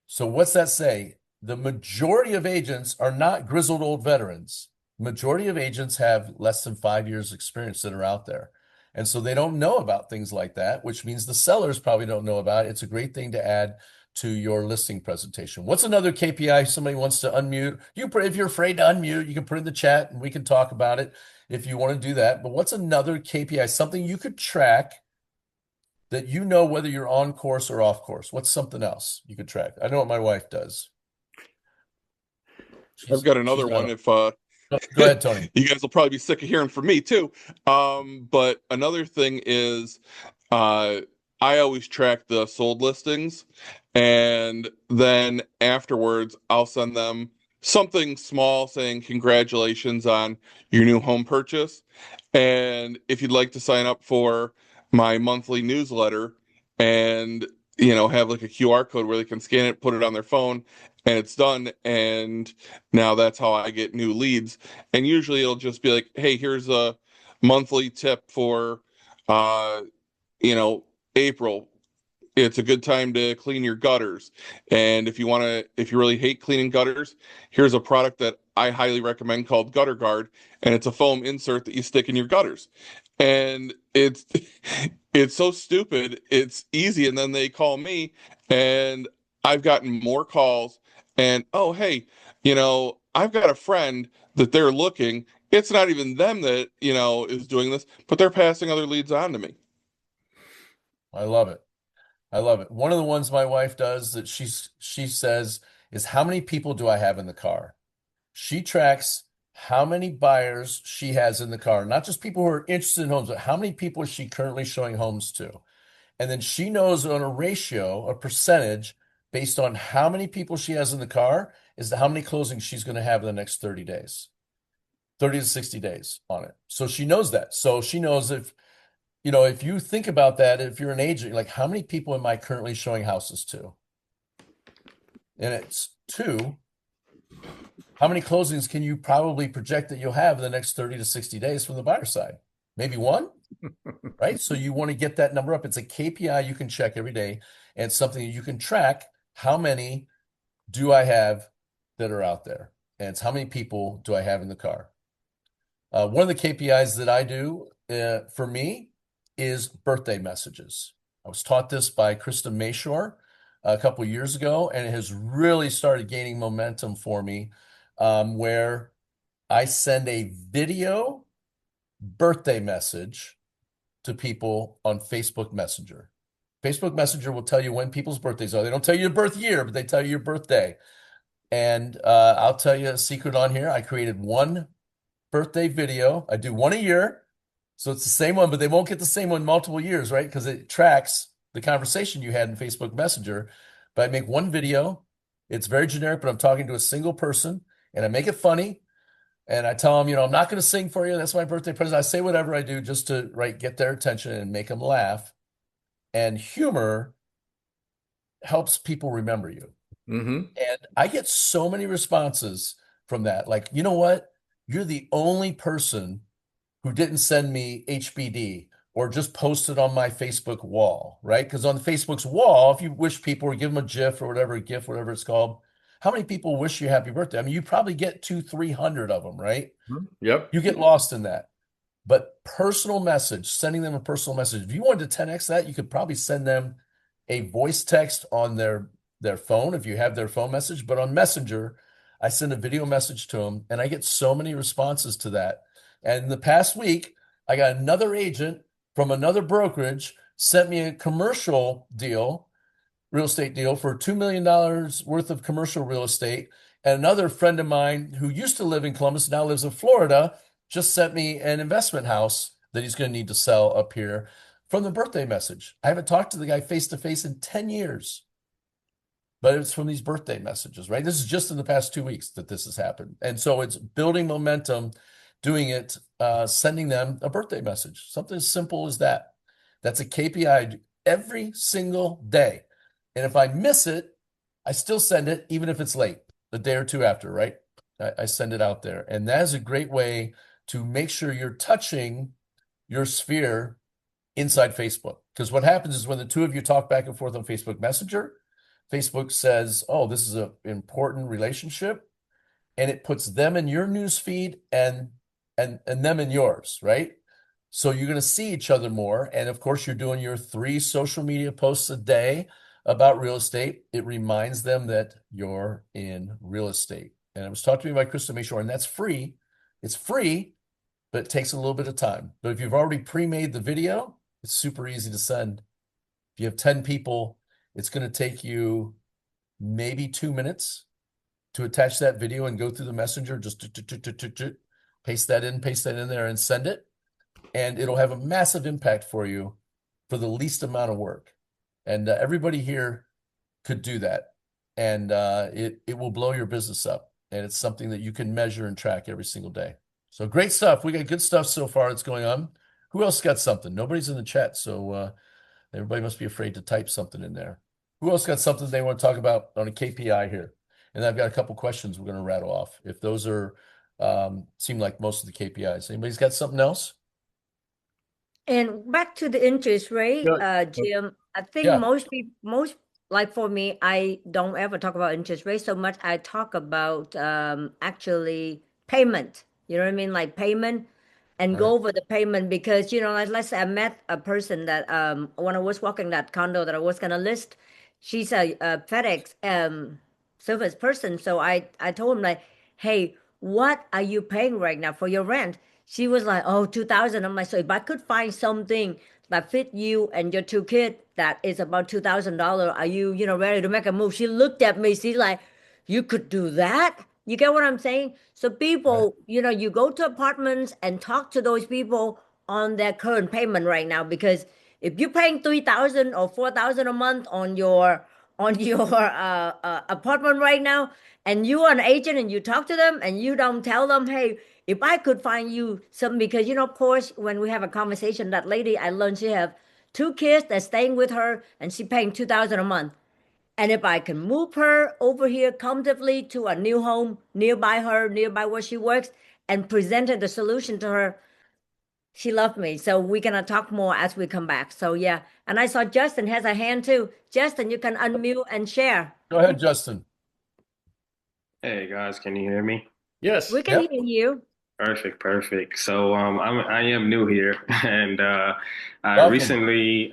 [SPEAKER 1] So what's that say? the majority of agents are not grizzled old veterans. Majority of agents have less than 5 years experience that are out there. And so they don't know about things like that, which means the sellers probably don't know about it. It's a great thing to add to your listing presentation. What's another KPI somebody wants to unmute? If you're afraid to unmute, you can put it in the chat and we can talk about it if you want to do that. But what's another KPI, something you could track that you know whether you're on course or off course? What's something else you could track? I know what my wife does.
[SPEAKER 4] I've got
[SPEAKER 1] She's
[SPEAKER 4] another
[SPEAKER 1] not
[SPEAKER 4] one.
[SPEAKER 1] a,
[SPEAKER 4] If
[SPEAKER 1] Go ahead, Tony.
[SPEAKER 4] you guys will probably be sick of hearing from me too. But another thing is, uh, I always track the sold listings, and then afterwards I'll send them something small saying congratulations on your new home purchase. And if you'd like to sign up for my monthly newsletter and have like a QR code where they can scan it, put it on their phone, and it's done. And now that's how I get new leads. And usually it'll just be like, hey, here's a monthly tip for uh, April. It's a good time to clean your gutters. And if you really hate cleaning gutters, here's a product that I highly recommend called Gutter Guard, and it's a foam insert that you stick in your gutters. And it's so stupid, it's easy. And then they call me, and I've gotten more calls. And oh, hey, I've got a friend that they're looking. It's not even them that is doing this, but they're passing other leads on to me.
[SPEAKER 1] I love it. I love it. One of the ones my wife does that she says is, how many people do I have in the car? She tracks how many buyers she has in the car, not just people who are interested in homes, but how many people is she currently showing homes to? And then she knows on a ratio, a percentage based on how many people she has in the car is to how many closings she's going to have in the next 30 days, 30 to 60 days on it. So she knows that. So she knows if you think about that, if you're an agent, like, how many people am I currently showing houses to? And it's two. How many closings can you probably project that you'll have in the next 30 to 60 days from the buyer side? Maybe one, right? So you want to get that number up. It's a KPI you can check every day, and it's something you can track. How many do I have that are out there? And it's how many people do I have in the car? One of the KPIs that I do for me is birthday messages. I was taught this by Krista Mayshore a couple of years ago, and it has really started gaining momentum for me, where I send a video birthday message to people on Facebook Messenger. Facebook Messenger will tell you when people's birthdays are. They don't tell you your birth year, but they tell you your birthday. And I'll tell you a secret on here. I created one birthday video. I do one a year. So it's the same one, but they won't get the same one multiple years, right? Because it tracks the conversation you had in Facebook Messenger. But I make one video. It's very generic, but I'm talking to a single person, and I make it funny. And I tell them, I'm not going to sing for you. That's my birthday present. I say whatever I do just to get their attention and make them laugh. And humor helps people remember you.
[SPEAKER 3] Mm-hmm.
[SPEAKER 1] And I get so many responses from that. Like, you know what? You're the only person who didn't send me HBD or just posted on my Facebook wall, right? Because on Facebook's wall, if you wish people or give them a GIF or whatever, GIF, whatever it's called, how many people wish you happy birthday? I mean, you probably get 200-300 of them, right?
[SPEAKER 3] Yep.
[SPEAKER 1] You get lost in that. But personal message, sending them a personal message. If you wanted to 10x that, you could probably send them a voice text on their phone if you have their phone message. But on Messenger, I send a video message to them, and I get so many responses to that. And in the past week, I got another agent from another brokerage sent me a commercial deal, real estate deal for $2 million worth of commercial real estate. And another friend of mine who used to live in Columbus, now lives in Florida, just sent me an investment house that he's going to need to sell up here from the birthday message. I haven't talked to the guy face to face in 10 years, but it's from these birthday messages, right? This is just in the past 2 weeks that this has happened. And so it's building momentum, doing it, sending them a birthday message, something as simple as that. That's a KPI every single day. And if I miss it, I still send it, even if it's late, a day or two after, right? I send it out there. And that is a great way to make sure you're touching your sphere inside Facebook. Because what happens is when the two of you talk back and forth on Facebook Messenger, Facebook says, oh, this is an important relationship, and it puts them in your news feed and them in yours, right? So you're going to see each other more. And of course, you're doing your 3 social media posts a day about real estate. It reminds them that you're in real estate. And it was taught to me by Krista Mayshore, and that's free. It's free, but it takes a little bit of time. But if you've already pre-made the video, it's super easy to send. If you have 10 people, it's going to take you maybe 2 minutes to attach that video and go through the messenger, just paste that in there and send it. And it'll have a massive impact for you for the least amount of work. And everybody here could do that. And it will blow your business up. And it's something that you can measure and track every single day. So great stuff. We got good stuff so far that's going on. Who else got something? Nobody's in the chat. So everybody must be afraid to type something in there. Who else got something they want to talk about on a KPI here? And I've got a couple questions we're going to rattle off. If those are seem like most of the KPIs. Anybody's got something else?
[SPEAKER 2] And back to the interest rate, Jim, I think
[SPEAKER 1] Yeah.
[SPEAKER 2] most like for me, I don't ever talk about interest rate so much. I talk about actually payment. You know what I mean? Like payment and
[SPEAKER 1] Right.
[SPEAKER 2] go over the payment because like let's say I met a person that when I was walking that condo that I was gonna list, she's a FedEx service person. So I told him like, hey, what are you paying right now for your rent? She was like, oh, 2000. I'm like, so if I could find something that fit you and your 2 kids that is about $2,000, are you, ready to make a move? She looked at me. She's like, you could do that? You get what I'm saying? So
[SPEAKER 1] Right.
[SPEAKER 2] people, you go to apartments and talk to those people on their current payment right now because if you're paying 3,000 or 4,000 a month on your apartment right now, and you are an agent and you talk to them and you don't tell them, hey, if I could find you something, because of course, when we have a conversation, that lady I learned she have 2 kids that's staying with her and she paying 2,000 a month. And if I can move her over here comfortably to a new home nearby her, nearby where she works, and presented the solution to her, she loved me. So we're gonna talk more as we come back. So yeah. And I saw Justin has a hand too. Justin, you can unmute and share.
[SPEAKER 1] Go ahead, Justin.
[SPEAKER 5] Hey guys, can you hear me?
[SPEAKER 3] Yes.
[SPEAKER 2] We can
[SPEAKER 1] Yep.
[SPEAKER 2] hear you.
[SPEAKER 5] Perfect, perfect. So I am new here, and I
[SPEAKER 1] Welcome.
[SPEAKER 5] recently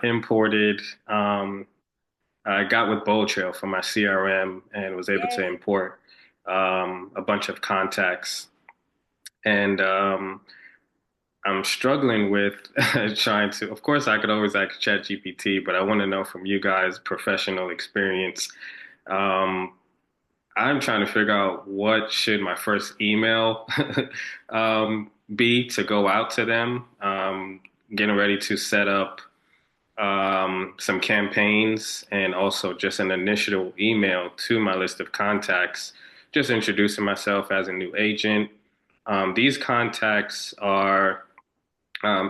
[SPEAKER 5] imported. I got with Bold Trail for my CRM and was able to
[SPEAKER 2] Yay.
[SPEAKER 5] import a bunch of contacts, and I'm struggling with trying to. Of course, I could always ask ChatGPT, but I want to know from you guys, professional experience. Um, I'm trying to figure out what should my first email be to go out to them. Getting ready to set up some campaigns and also just an initial email to my list of contacts, just introducing myself as a new agent. These contacts are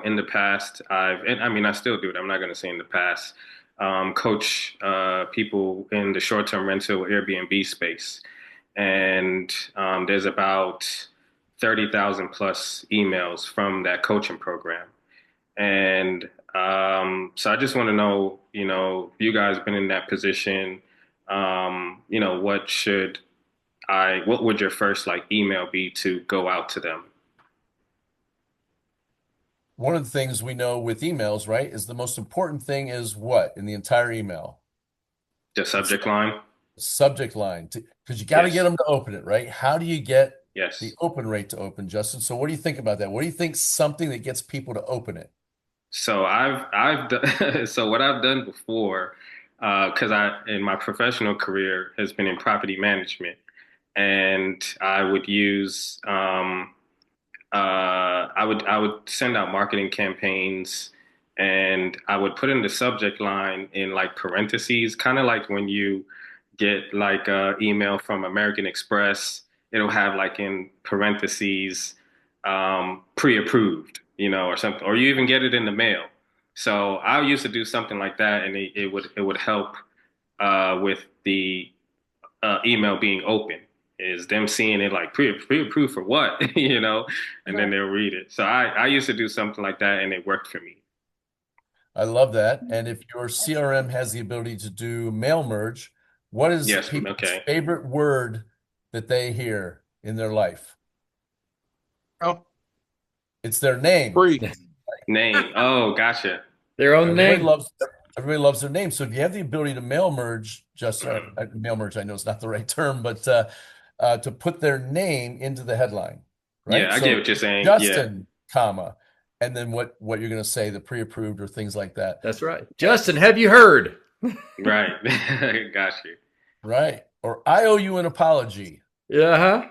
[SPEAKER 5] in the past, and I mean, I still do it. I'm not going to say in the past, coach people in the short-term rental Airbnb space. And there's about 30,000 plus emails from that coaching program. And so I just want to know, you guys been in that position, what would your first like email be to go out to them?
[SPEAKER 1] One of the things we know with emails, right, is the most important thing is what in the entire email?
[SPEAKER 5] The
[SPEAKER 1] It's
[SPEAKER 5] subject line?
[SPEAKER 1] subject line, because you got to get
[SPEAKER 5] Yes.
[SPEAKER 1] them to open it, right? How do you get the
[SPEAKER 5] Yes.
[SPEAKER 1] open rate to open, Justin? So what do you think about that? What do you think something that gets people to open it?
[SPEAKER 5] So I've done so what I've done before, because I in my professional career has been in property management, and I would use I would send out marketing campaigns, and I would put in the subject line in like parentheses, kind of like when you get like a email from American Express, it'll have like in parentheses, pre-approved, or something, or you even get it in the mail. So I used to do something like that, and it would help with the email being open. Is them seeing it like pre-approved for what, and then
[SPEAKER 2] Right.
[SPEAKER 5] they'll read it. So I used to do something like that, and it worked for me.
[SPEAKER 1] I love that. And if your CRM has the ability to do mail merge, what is
[SPEAKER 5] Yes.
[SPEAKER 1] people's
[SPEAKER 5] Okay.
[SPEAKER 1] favorite word that they hear in their life?
[SPEAKER 4] Oh,
[SPEAKER 1] It's their name.
[SPEAKER 4] free.
[SPEAKER 5] Name. Oh, gotcha.
[SPEAKER 3] Their own
[SPEAKER 1] Everybody
[SPEAKER 3] name.
[SPEAKER 1] loves everybody loves their name. So if you have the ability to mail merge, just mail merge, I know it's not the right term, but to put their name into the headline, right?
[SPEAKER 5] Yeah, I get
[SPEAKER 1] So
[SPEAKER 5] what you're saying. Yeah.
[SPEAKER 1] Justin, comma, and then what you're going to say, the pre-approved or things like that.
[SPEAKER 3] That's right. Justin, have you heard?
[SPEAKER 5] Right. Got you.
[SPEAKER 1] Right. Or I owe you an apology,
[SPEAKER 3] Yeah. Huh?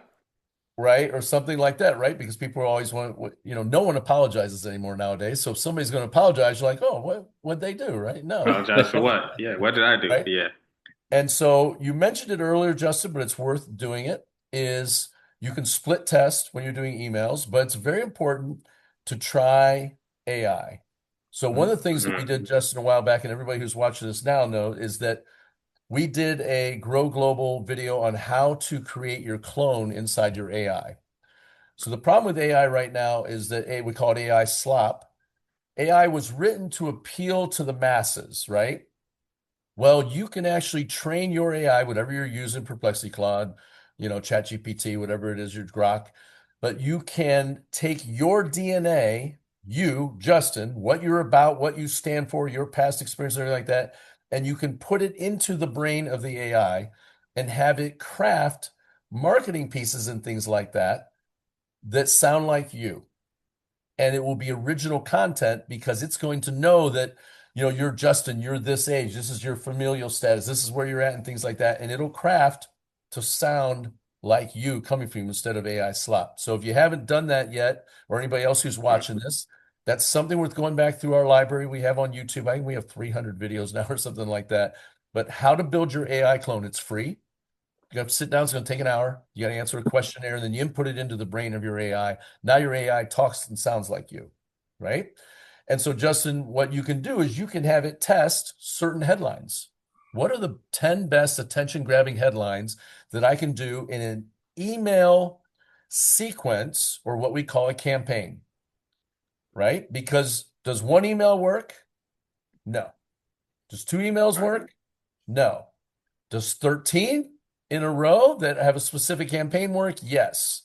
[SPEAKER 1] right? Or something like that, right? Because people always want, no one apologizes anymore nowadays. So if somebody's going to apologize, you're like, oh, what'd they do, right? No,
[SPEAKER 5] Apologize for what? Yeah. What did I do?
[SPEAKER 1] right?
[SPEAKER 5] Yeah.
[SPEAKER 1] And so you mentioned it earlier, Justin, but it's worth doing it, is you can split test when you're doing emails, but it's very important to try AI. So one of the things that we
[SPEAKER 5] Hmm.
[SPEAKER 1] did, Justin, a while back, and everybody who's watching this now know, is that we did a Grow Global video on how to create your clone inside your AI. So the problem with AI right now is that we call it AI slop. AI was written to appeal to the masses, right? Well, you can actually train your AI, whatever you're using, Perplexity, Claude, ChatGPT, whatever it is, your Grok, but you can take your DNA, you, Justin, what you're about, what you stand for, your past experience, everything like that, and you can put it into the brain of the AI and have it craft marketing pieces and things like that that sound like you, and it will be original content because it's going to know that you're Justin, you're this age, this is your familial status, this is where you're at, and things like that, and it'll craft to sound like you coming from you instead of AI slop. So if you haven't done that yet, or anybody else who's watching this, that's something worth going back through our library we have on YouTube. I think we have 300 videos now or something like that. But how to build your AI clone, it's free. You have to sit down. It's going to take an hour. You got to answer a questionnaire, and then you input it into the brain of your AI. Now your AI talks and sounds like you, right? And so, Justin, what you can do is you can have it test certain headlines. What are the 10 best attention grabbing headlines that I can do in an email sequence, or what we call a campaign, right? Because does one email work? No. Does two emails work? No. Does 13 in a row that have a specific campaign work? Yes.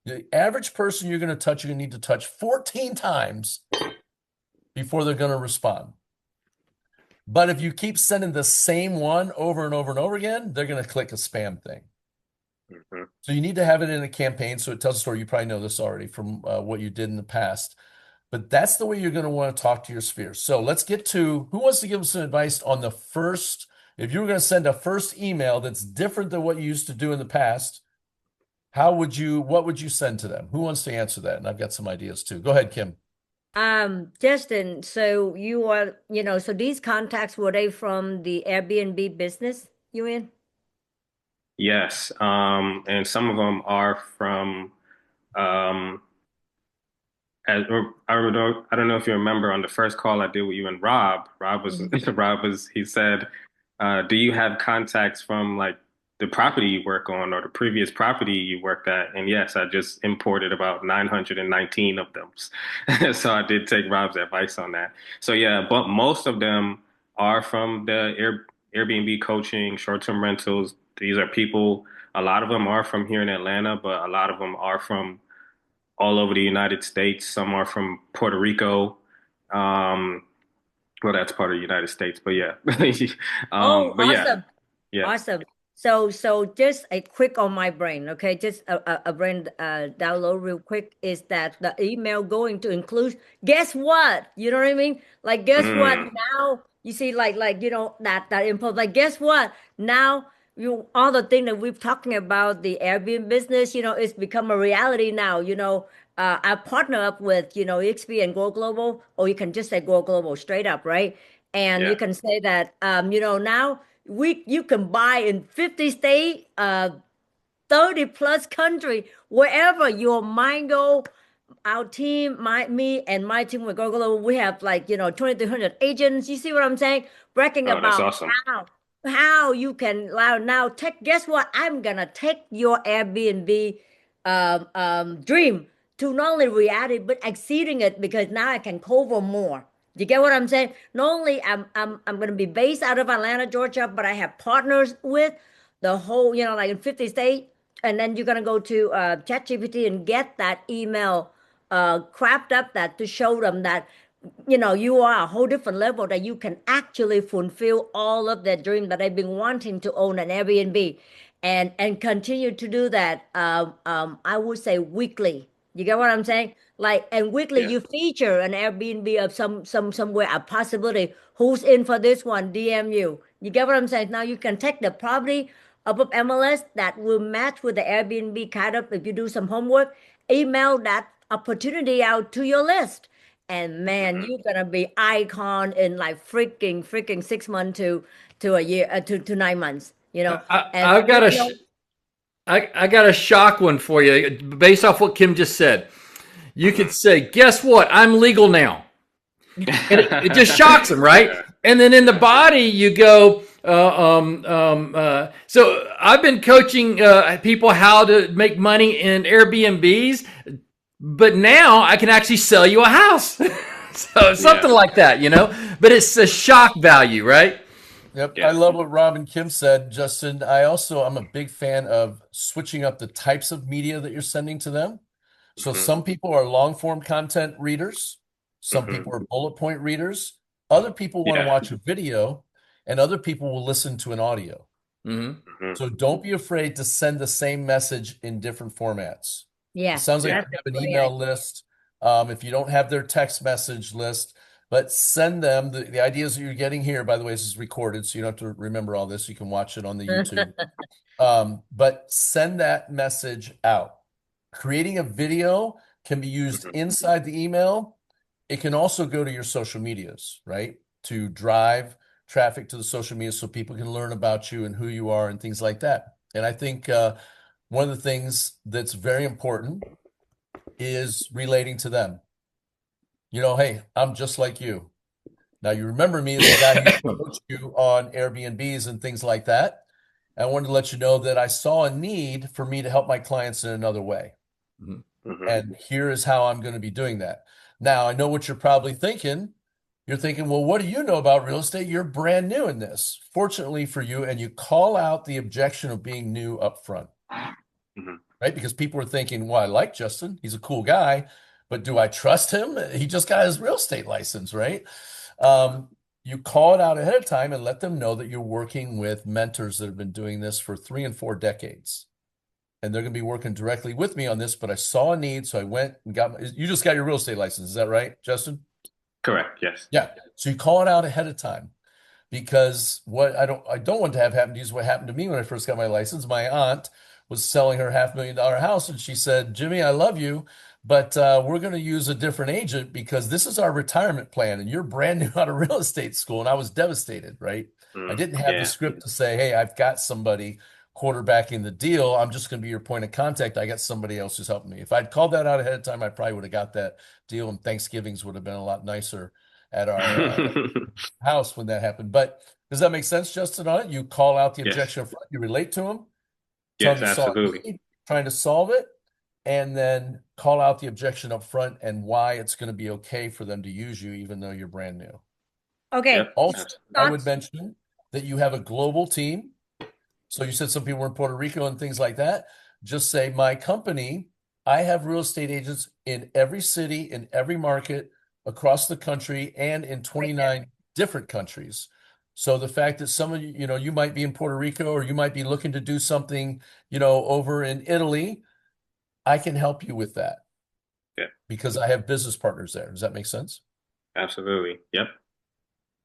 [SPEAKER 1] The average person you're going to touch, you're going to need to touch 14 times before they're going to respond. But if you keep sending the same one over and over and over again, they're going to click a spam thing.
[SPEAKER 5] Hmm.
[SPEAKER 1] So you need to have it in a campaign so it tells a story. You probably know this already from what you did in the past. But that's the way you're going to want to talk to your sphere. So let's get to who wants to give us some advice on the first. If you were going to send a first email that's different than what you used to do in the past, what would you send to them? Who wants to answer that? And I've got some ideas too. Go ahead, Kim.
[SPEAKER 2] Justin, so you are, so these contacts, were they from the Airbnb business you in?
[SPEAKER 5] Yes. And some of them are from um I don't know if you remember on the first call I did with you and Rob. Rob was
[SPEAKER 2] Mhm.
[SPEAKER 5] Rob was he said, do you have contacts from like the property you work on or the previous property you worked at? And yes, I just imported about 919 of them. So I did take Rob's advice on that. So yeah, but most of them are from the Airbnb coaching, short-term rentals. These are people, a lot of them are from here in Atlanta, but a lot of them are from all over the United States. Some are from Puerto Rico. Um, well, that's part of the United States, but yeah.
[SPEAKER 2] Oh,
[SPEAKER 5] But yeah,
[SPEAKER 2] awesome.
[SPEAKER 5] yeah.
[SPEAKER 2] Awesome. So just a quick on my brain, okay? Just a brain download real quick is that the email going to include, guess what? You know what I mean? Like, guess what?
[SPEAKER 5] Mm,
[SPEAKER 2] Now you see, like that info. Like, guess what? Now you all the thing that we're talking about the Airbnb business, it's become a reality now. I partner up with EXP and Go Global, or you can just say Go Global straight up, right? And you
[SPEAKER 5] yeah.
[SPEAKER 2] can say that now you can buy in 50 state, 30 plus country, wherever your mind go. Our team, me and my team with Google, we have like 2,300 agents. You see what I'm saying? Bragging
[SPEAKER 5] Oh, that's
[SPEAKER 2] about
[SPEAKER 5] awesome.
[SPEAKER 2] how you can now take. Guess what? I'm gonna take your Airbnb dream to not only reality but exceeding it, because now I can cover more. You get what I'm saying? Not only I'm going to be based out of Atlanta, Georgia, but I have partners with the whole, like in 50 states. And then you're going to go to ChatGPT and get that email crapped up that to show them that you are a whole different level, that you can actually fulfill all of their dream that they've been wanting to own an Airbnb, and continue to do that. I would say weekly. You get what I'm saying? Like, and weekly
[SPEAKER 5] Yeah.
[SPEAKER 2] you feature an Airbnb of somewhere, a possibility. Who's in for this one? DM you. You get what I'm saying? Now you can take the property up of MLS that will match with the Airbnb kind of, if you do some homework, email that opportunity out to your list. And man,
[SPEAKER 5] Hmm.
[SPEAKER 2] you're gonna be icon in like freaking 6 months to a year, to 9 months, and
[SPEAKER 3] I've got
[SPEAKER 2] you
[SPEAKER 3] a
[SPEAKER 2] know
[SPEAKER 3] I got a shock one for you based off what Kim just said. You could
[SPEAKER 5] Hmm.
[SPEAKER 3] say, guess what? I'm legal now. And it just shocks them, right?
[SPEAKER 5] Yeah,
[SPEAKER 3] And then in the body,
[SPEAKER 5] absolutely.
[SPEAKER 3] you go, so I've been coaching people how to make money in Airbnbs, but now I can actually sell you a house. So
[SPEAKER 5] Yeah,
[SPEAKER 3] something like that, but it's a shock value, right?
[SPEAKER 1] Yep, I
[SPEAKER 5] yeah.
[SPEAKER 1] love what Rob and Kim said, Justin. I'm a big fan of switching up the types of media that you're sending to them. So
[SPEAKER 5] Hmm.
[SPEAKER 1] some people are long form content readers, some
[SPEAKER 5] Hmm.
[SPEAKER 1] people are bullet point readers, other people want to
[SPEAKER 5] Yeah.
[SPEAKER 1] watch a video, and other people will listen to an audio.
[SPEAKER 3] Mm-hmm.
[SPEAKER 5] Hmm.
[SPEAKER 1] So don't be afraid to send the same message in different formats. It
[SPEAKER 2] yeah,
[SPEAKER 1] sounds like
[SPEAKER 5] Yeah.
[SPEAKER 1] you
[SPEAKER 2] that's a
[SPEAKER 1] have an
[SPEAKER 2] great
[SPEAKER 1] email
[SPEAKER 2] idea.
[SPEAKER 1] list. If you don't have their text message list, but send them the ideas that you're getting here. By the way, this is recorded, so you don't have to remember all this. You can watch it on the YouTube. But send that message out. Creating a video can be used
[SPEAKER 5] Hmm.
[SPEAKER 1] inside the email. It can also go to your social medias, right? To drive traffic to the social media so people can learn about you and who you are and things like that. And I think one of the things that's very important is relating to them. Hey, I'm just like you. Now, you remember me as the guy who coached you on Airbnbs and things like that. I wanted to let you know that I saw a need for me to help my clients in another way.
[SPEAKER 3] Mm-hmm.
[SPEAKER 5] Hmm.
[SPEAKER 1] And here is how I'm going to be doing that. Now, I know what you're probably thinking. You're thinking, well, what do you know about real estate? You're brand new in this. Fortunately for you, and you call out the objection of being new up front,
[SPEAKER 5] Hmm.
[SPEAKER 1] right? Because people are thinking, well, I like Justin. He's a cool guy, but do I trust him? He just got his real estate license, right? Um, you call it out ahead of time and let them know that you're working with mentors that have been doing this for 3 and 4 decades. And they're going to be working directly with me on this, but I saw a need, so I went and you just got your real estate license. Is that right, Justin?
[SPEAKER 5] Correct. Yes.
[SPEAKER 1] Yeah. So you call it out ahead of time, because what I don't want to have happen to you is what happened to me when I first got my license. My aunt was selling her $500,000 house, and she said, Jimmy, I love you, but we're going to use a different agent because this is our retirement plan, and you're brand new out of real estate school. And I was devastated, right? I
[SPEAKER 5] Mm.
[SPEAKER 1] didn't have the
[SPEAKER 5] Yeah.
[SPEAKER 1] script to say, hey, I've got somebody quarterbacking the deal. I'm just going to be your point of contact. I got somebody else who's helping me. If I'd called that out ahead of time, I probably would have got that deal, and Thanksgivings would have been a lot nicer at our house when that happened. But does that make sense, Justin, on it? You call out the
[SPEAKER 5] Yes.
[SPEAKER 1] objection up front, you relate to them, tell them
[SPEAKER 5] Yes.
[SPEAKER 1] you saw a
[SPEAKER 5] Absolutely.
[SPEAKER 1] need, trying to solve it, and then call out the objection up front and why it's going to be okay for them to use you, even though you're brand new.
[SPEAKER 2] Okay,
[SPEAKER 5] Yep.
[SPEAKER 1] Also, I would
[SPEAKER 2] thoughts.
[SPEAKER 1] mention that you have a global team. So you said some people were in Puerto Rico and things like that. Just say, my company, I have real estate agents in every city, in every market across the country, and in
[SPEAKER 2] Right there.
[SPEAKER 1] 29 different countries. So the fact that some of you, you might be in Puerto Rico, or you might be looking to do something, over in Italy, I can help you with that
[SPEAKER 5] Yeah.
[SPEAKER 1] because I have business partners there. Does that make sense?
[SPEAKER 5] Absolutely. Yep.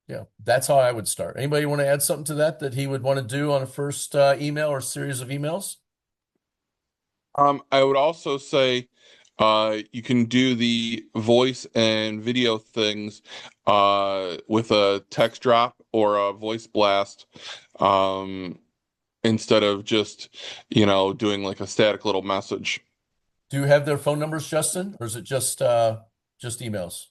[SPEAKER 1] Yeah, that's how I would start. Anybody want to add something to that he would want to do on a first email or series of emails?
[SPEAKER 4] I would also say you can do the voice and video things with a text drop or a voice blast um, instead of just, doing like a static little message.
[SPEAKER 1] Do you have their phone numbers, Justin, or is it just emails?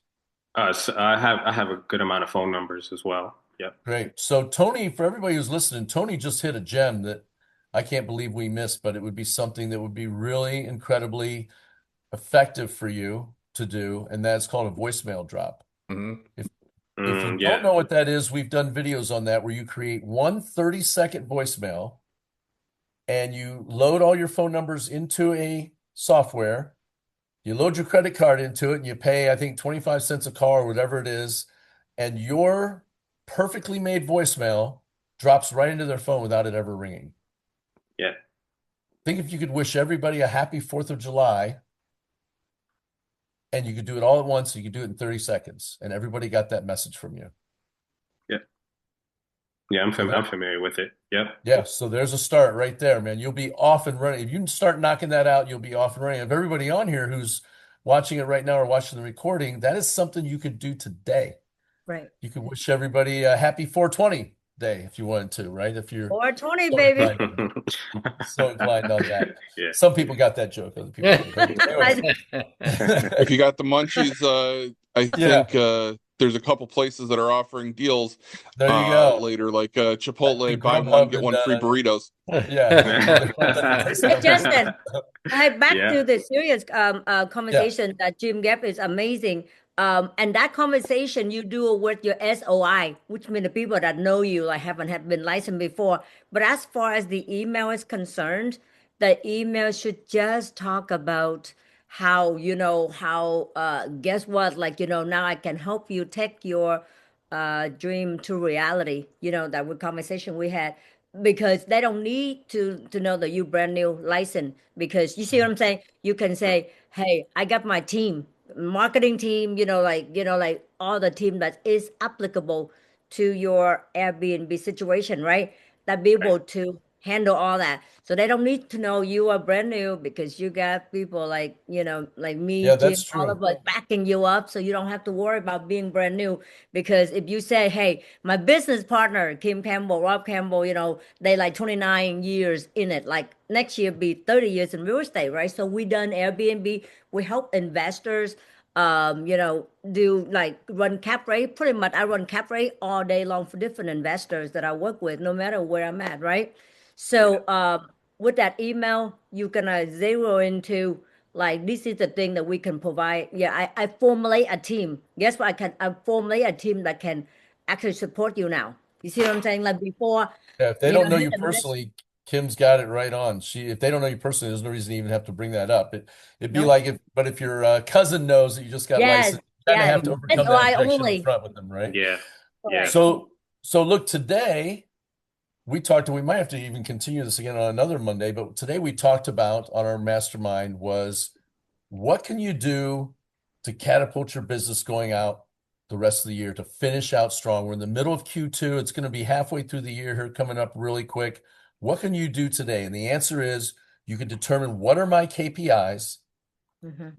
[SPEAKER 5] So I have a good amount of phone numbers as well. Yep.
[SPEAKER 1] Great. So Tony, for everybody who's listening, Tony just hit a gem that I can't believe we missed, but it would be something that would be really incredibly effective for you to do, and that's called a voicemail drop.
[SPEAKER 3] Mm-hmm.
[SPEAKER 1] If If you don't
[SPEAKER 5] Yeah.
[SPEAKER 1] know what that is, we've done videos on that where you create one 30-second voicemail and you load all your phone numbers into a software. You load your credit card into it and you pay, I think, 25 cents a call or whatever it is. And your perfectly made voicemail drops right into their phone without it ever ringing.
[SPEAKER 5] Yeah.
[SPEAKER 1] Think if you could wish everybody a happy 4th of July and you could do it all at once, you could do it in 30 seconds and everybody got that message from you.
[SPEAKER 5] Yeah. Yeah.
[SPEAKER 1] So
[SPEAKER 5] I'm familiar with it. Yep.
[SPEAKER 1] yeah, so there's a start right there, man. You'll be off and running. If you can start knocking that out, you'll be off and running. If everybody on here who's watching it right now or watching the recording, that is something you could do today.
[SPEAKER 2] Right.
[SPEAKER 1] You could wish everybody a happy 420 day if you wanted to, right? If you're
[SPEAKER 2] 420,
[SPEAKER 1] so
[SPEAKER 2] baby.
[SPEAKER 1] inclined on that.
[SPEAKER 5] Yeah.
[SPEAKER 1] Some people got that joke, other people didn't. Anyway.
[SPEAKER 4] If you got the munchies, I
[SPEAKER 1] Yeah.
[SPEAKER 4] think there's a couple places that are offering deals
[SPEAKER 1] There you go.
[SPEAKER 4] later, like
[SPEAKER 1] And
[SPEAKER 4] Chipotle, buy one,
[SPEAKER 1] Grubhub
[SPEAKER 4] get
[SPEAKER 1] and
[SPEAKER 4] one free burritos.
[SPEAKER 1] yeah.
[SPEAKER 2] Hey, Justin, back
[SPEAKER 5] Yeah.
[SPEAKER 2] to the serious conversation that Jim gave is amazing. And that conversation you do with your SOI, which means the people that know you, like haven't have been licensed before. But as far as the email is concerned, the email should just talk about how, guess what, like, now I can help you take your dream to reality, that with conversation we had, because they don't need to know that you brand new license, because you see what I'm saying. You can say, hey, I got my team, marketing team, like all the team that is applicable to your Airbnb situation, right? That be able to handle all that. So they don't need to know you are brand new, because you got people like, like me,
[SPEAKER 1] Yeah,
[SPEAKER 2] Jim,
[SPEAKER 1] that's
[SPEAKER 2] all
[SPEAKER 1] true.
[SPEAKER 2] of us backing you up. So you don't have to worry about being brand new. Because if you say, hey, my business partner, Kim Campbell, Rob Campbell, they like 29 years in it, like next year be 30 years in real estate, right? So we done Airbnb, we help investors do like run cap rate. Pretty much I run cap rate all day long for different investors that I work with, no matter where I'm at, right? So with that email, you can zero into like, this is the thing that we can provide. Yeah, I formulate a team. Guess what? I formulate a team that can actually support you now. You see what I'm saying? Like before,
[SPEAKER 1] Yeah, if they don't know
[SPEAKER 2] hit
[SPEAKER 1] you
[SPEAKER 2] and miss.
[SPEAKER 1] personally, Kim's got it right on. If they don't know you personally, there's no reason to even have to bring that up. It'd be
[SPEAKER 2] No.
[SPEAKER 1] like if your cousin knows that you just got
[SPEAKER 2] Yes,
[SPEAKER 1] licensed, you kind of
[SPEAKER 2] yes.
[SPEAKER 1] have to overcome that
[SPEAKER 2] SOI
[SPEAKER 1] objection up
[SPEAKER 2] only.
[SPEAKER 1] front with them, right?
[SPEAKER 5] Yeah. Yeah.
[SPEAKER 2] Correct.
[SPEAKER 1] So look, today we talked, and we might have to even continue this again on another Monday, but today we talked about on our mastermind was what can you do to catapult your business going out the rest of the year to finish out strong? We're in the middle of Q2. It's going to be halfway through the year here, coming up really quick. What can you do today? And the answer is you can determine what are my KPIs.
[SPEAKER 2] Mhm.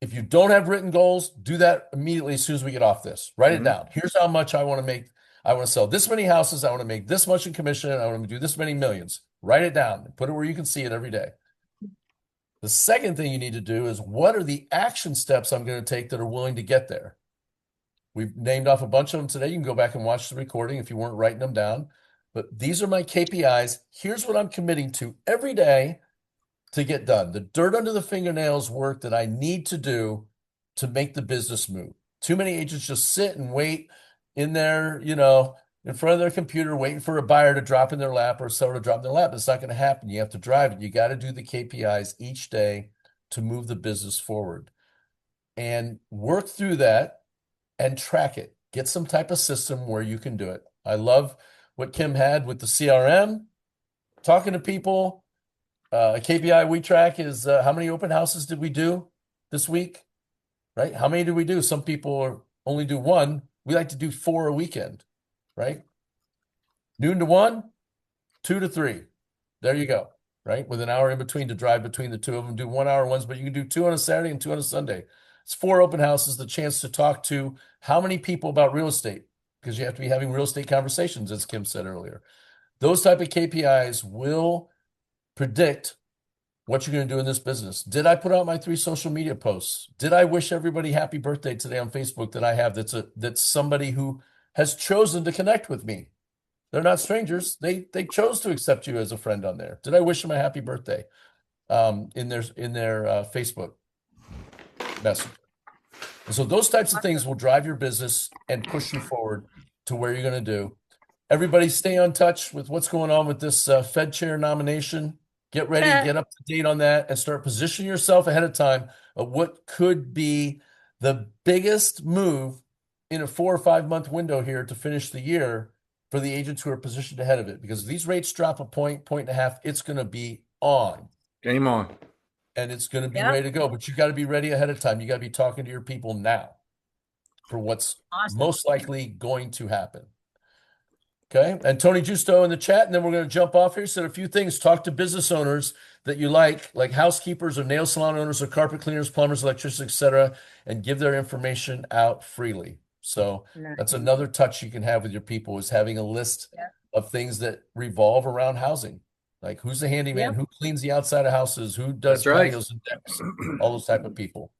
[SPEAKER 1] If you don't have written goals, do that immediately as soon as we get off this. Write it
[SPEAKER 3] Mhm.
[SPEAKER 1] down. Here's how much I want to make. I want to sell this many houses. I want to make this much in commission. I want to do this many millions. Write it down and put it where you can see it every day. The second thing you need to do is what are the action steps I'm going to take that are willing to get there? We've named off a bunch of them today. You can go back and watch the recording if you weren't writing them down. But these are my KPIs. Here's what I'm committing to every day to get done. The dirt under the fingernails work that I need to do to make the business move. Too many agents just sit and wait in their, in front of their computer, waiting for a buyer to drop in their lap or a seller to drop in their lap. It's not going to happen. You have to drive it. You got to do the KPIs each day to move the business forward and work through that and track it. Get some type of system where you can do it. I love what Kim had with the CRM, talking to people. A KPI we track is how many open houses did we do this week, right? How many did we do? Some people only do one. We like to do 4 a weekend, right? Noon to 1, 2 to 3. There you go, right? With an hour in between to drive between the two of them. Do 1 hour ones, but you can do 2 on a Saturday and 2 on a Sunday. It's 4 open houses, the chance to talk to how many people about real estate, because you have to be having real estate conversations, as Kim said earlier. Those type of KPIs will predict what you're going to do in this business. Did I put out my 3 social media posts? Did I wish everybody happy birthday today on Facebook that I have that's somebody who has chosen to connect with me? They're not strangers. They chose to accept you as a friend on there. Did I wish them a happy birthday in their Facebook message? And so those types of things will drive your business and push you forward to where you're going to do. Everybody stay on touch with what's going on with this Fed chair nomination. Get ready, get up to date on that, and start positioning yourself ahead of time of what could be the biggest move in a 4 or 5 month window here to finish the year for the agents who are positioned ahead of it. Because if these rates drop a point, point and a half, it's going to be on.
[SPEAKER 3] Game on.
[SPEAKER 1] And it's going to be
[SPEAKER 2] Yep.
[SPEAKER 1] ready to go. But you got to be ready ahead of time. You got to be talking to your people now for what's
[SPEAKER 2] Awesome.
[SPEAKER 1] most likely going to happen. Okay. And Tony Justo in the chat, and then we're going to jump off here. Said a few things. Talk to business owners that you like housekeepers or nail salon owners or carpet cleaners, plumbers, electricians, etc., and give their information out freely. So that's another touch you can have with your people, is having a list of things that revolve around housing. Like who's the handyman, who cleans the outside of houses, who does
[SPEAKER 3] That's right.
[SPEAKER 1] patios and decks, all those type of people.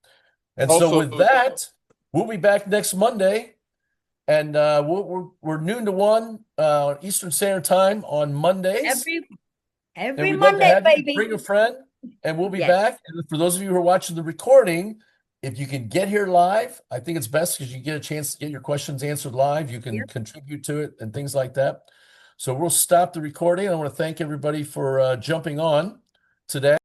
[SPEAKER 1] And
[SPEAKER 4] Also-
[SPEAKER 1] so with that, we'll be back next Monday. And we're noon to 1 Eastern Standard Time on Mondays. And
[SPEAKER 2] Every
[SPEAKER 1] we'd love to
[SPEAKER 2] Monday,
[SPEAKER 1] have you.
[SPEAKER 2] baby.
[SPEAKER 1] Bring a friend, and we'll be
[SPEAKER 2] Yes.
[SPEAKER 1] back. And for those of you who are watching the recording, if you can get here live, I think it's best because you get a chance to get your questions answered live. You can contribute to it and things like that. So we'll stop the recording. I want to thank everybody for jumping on today.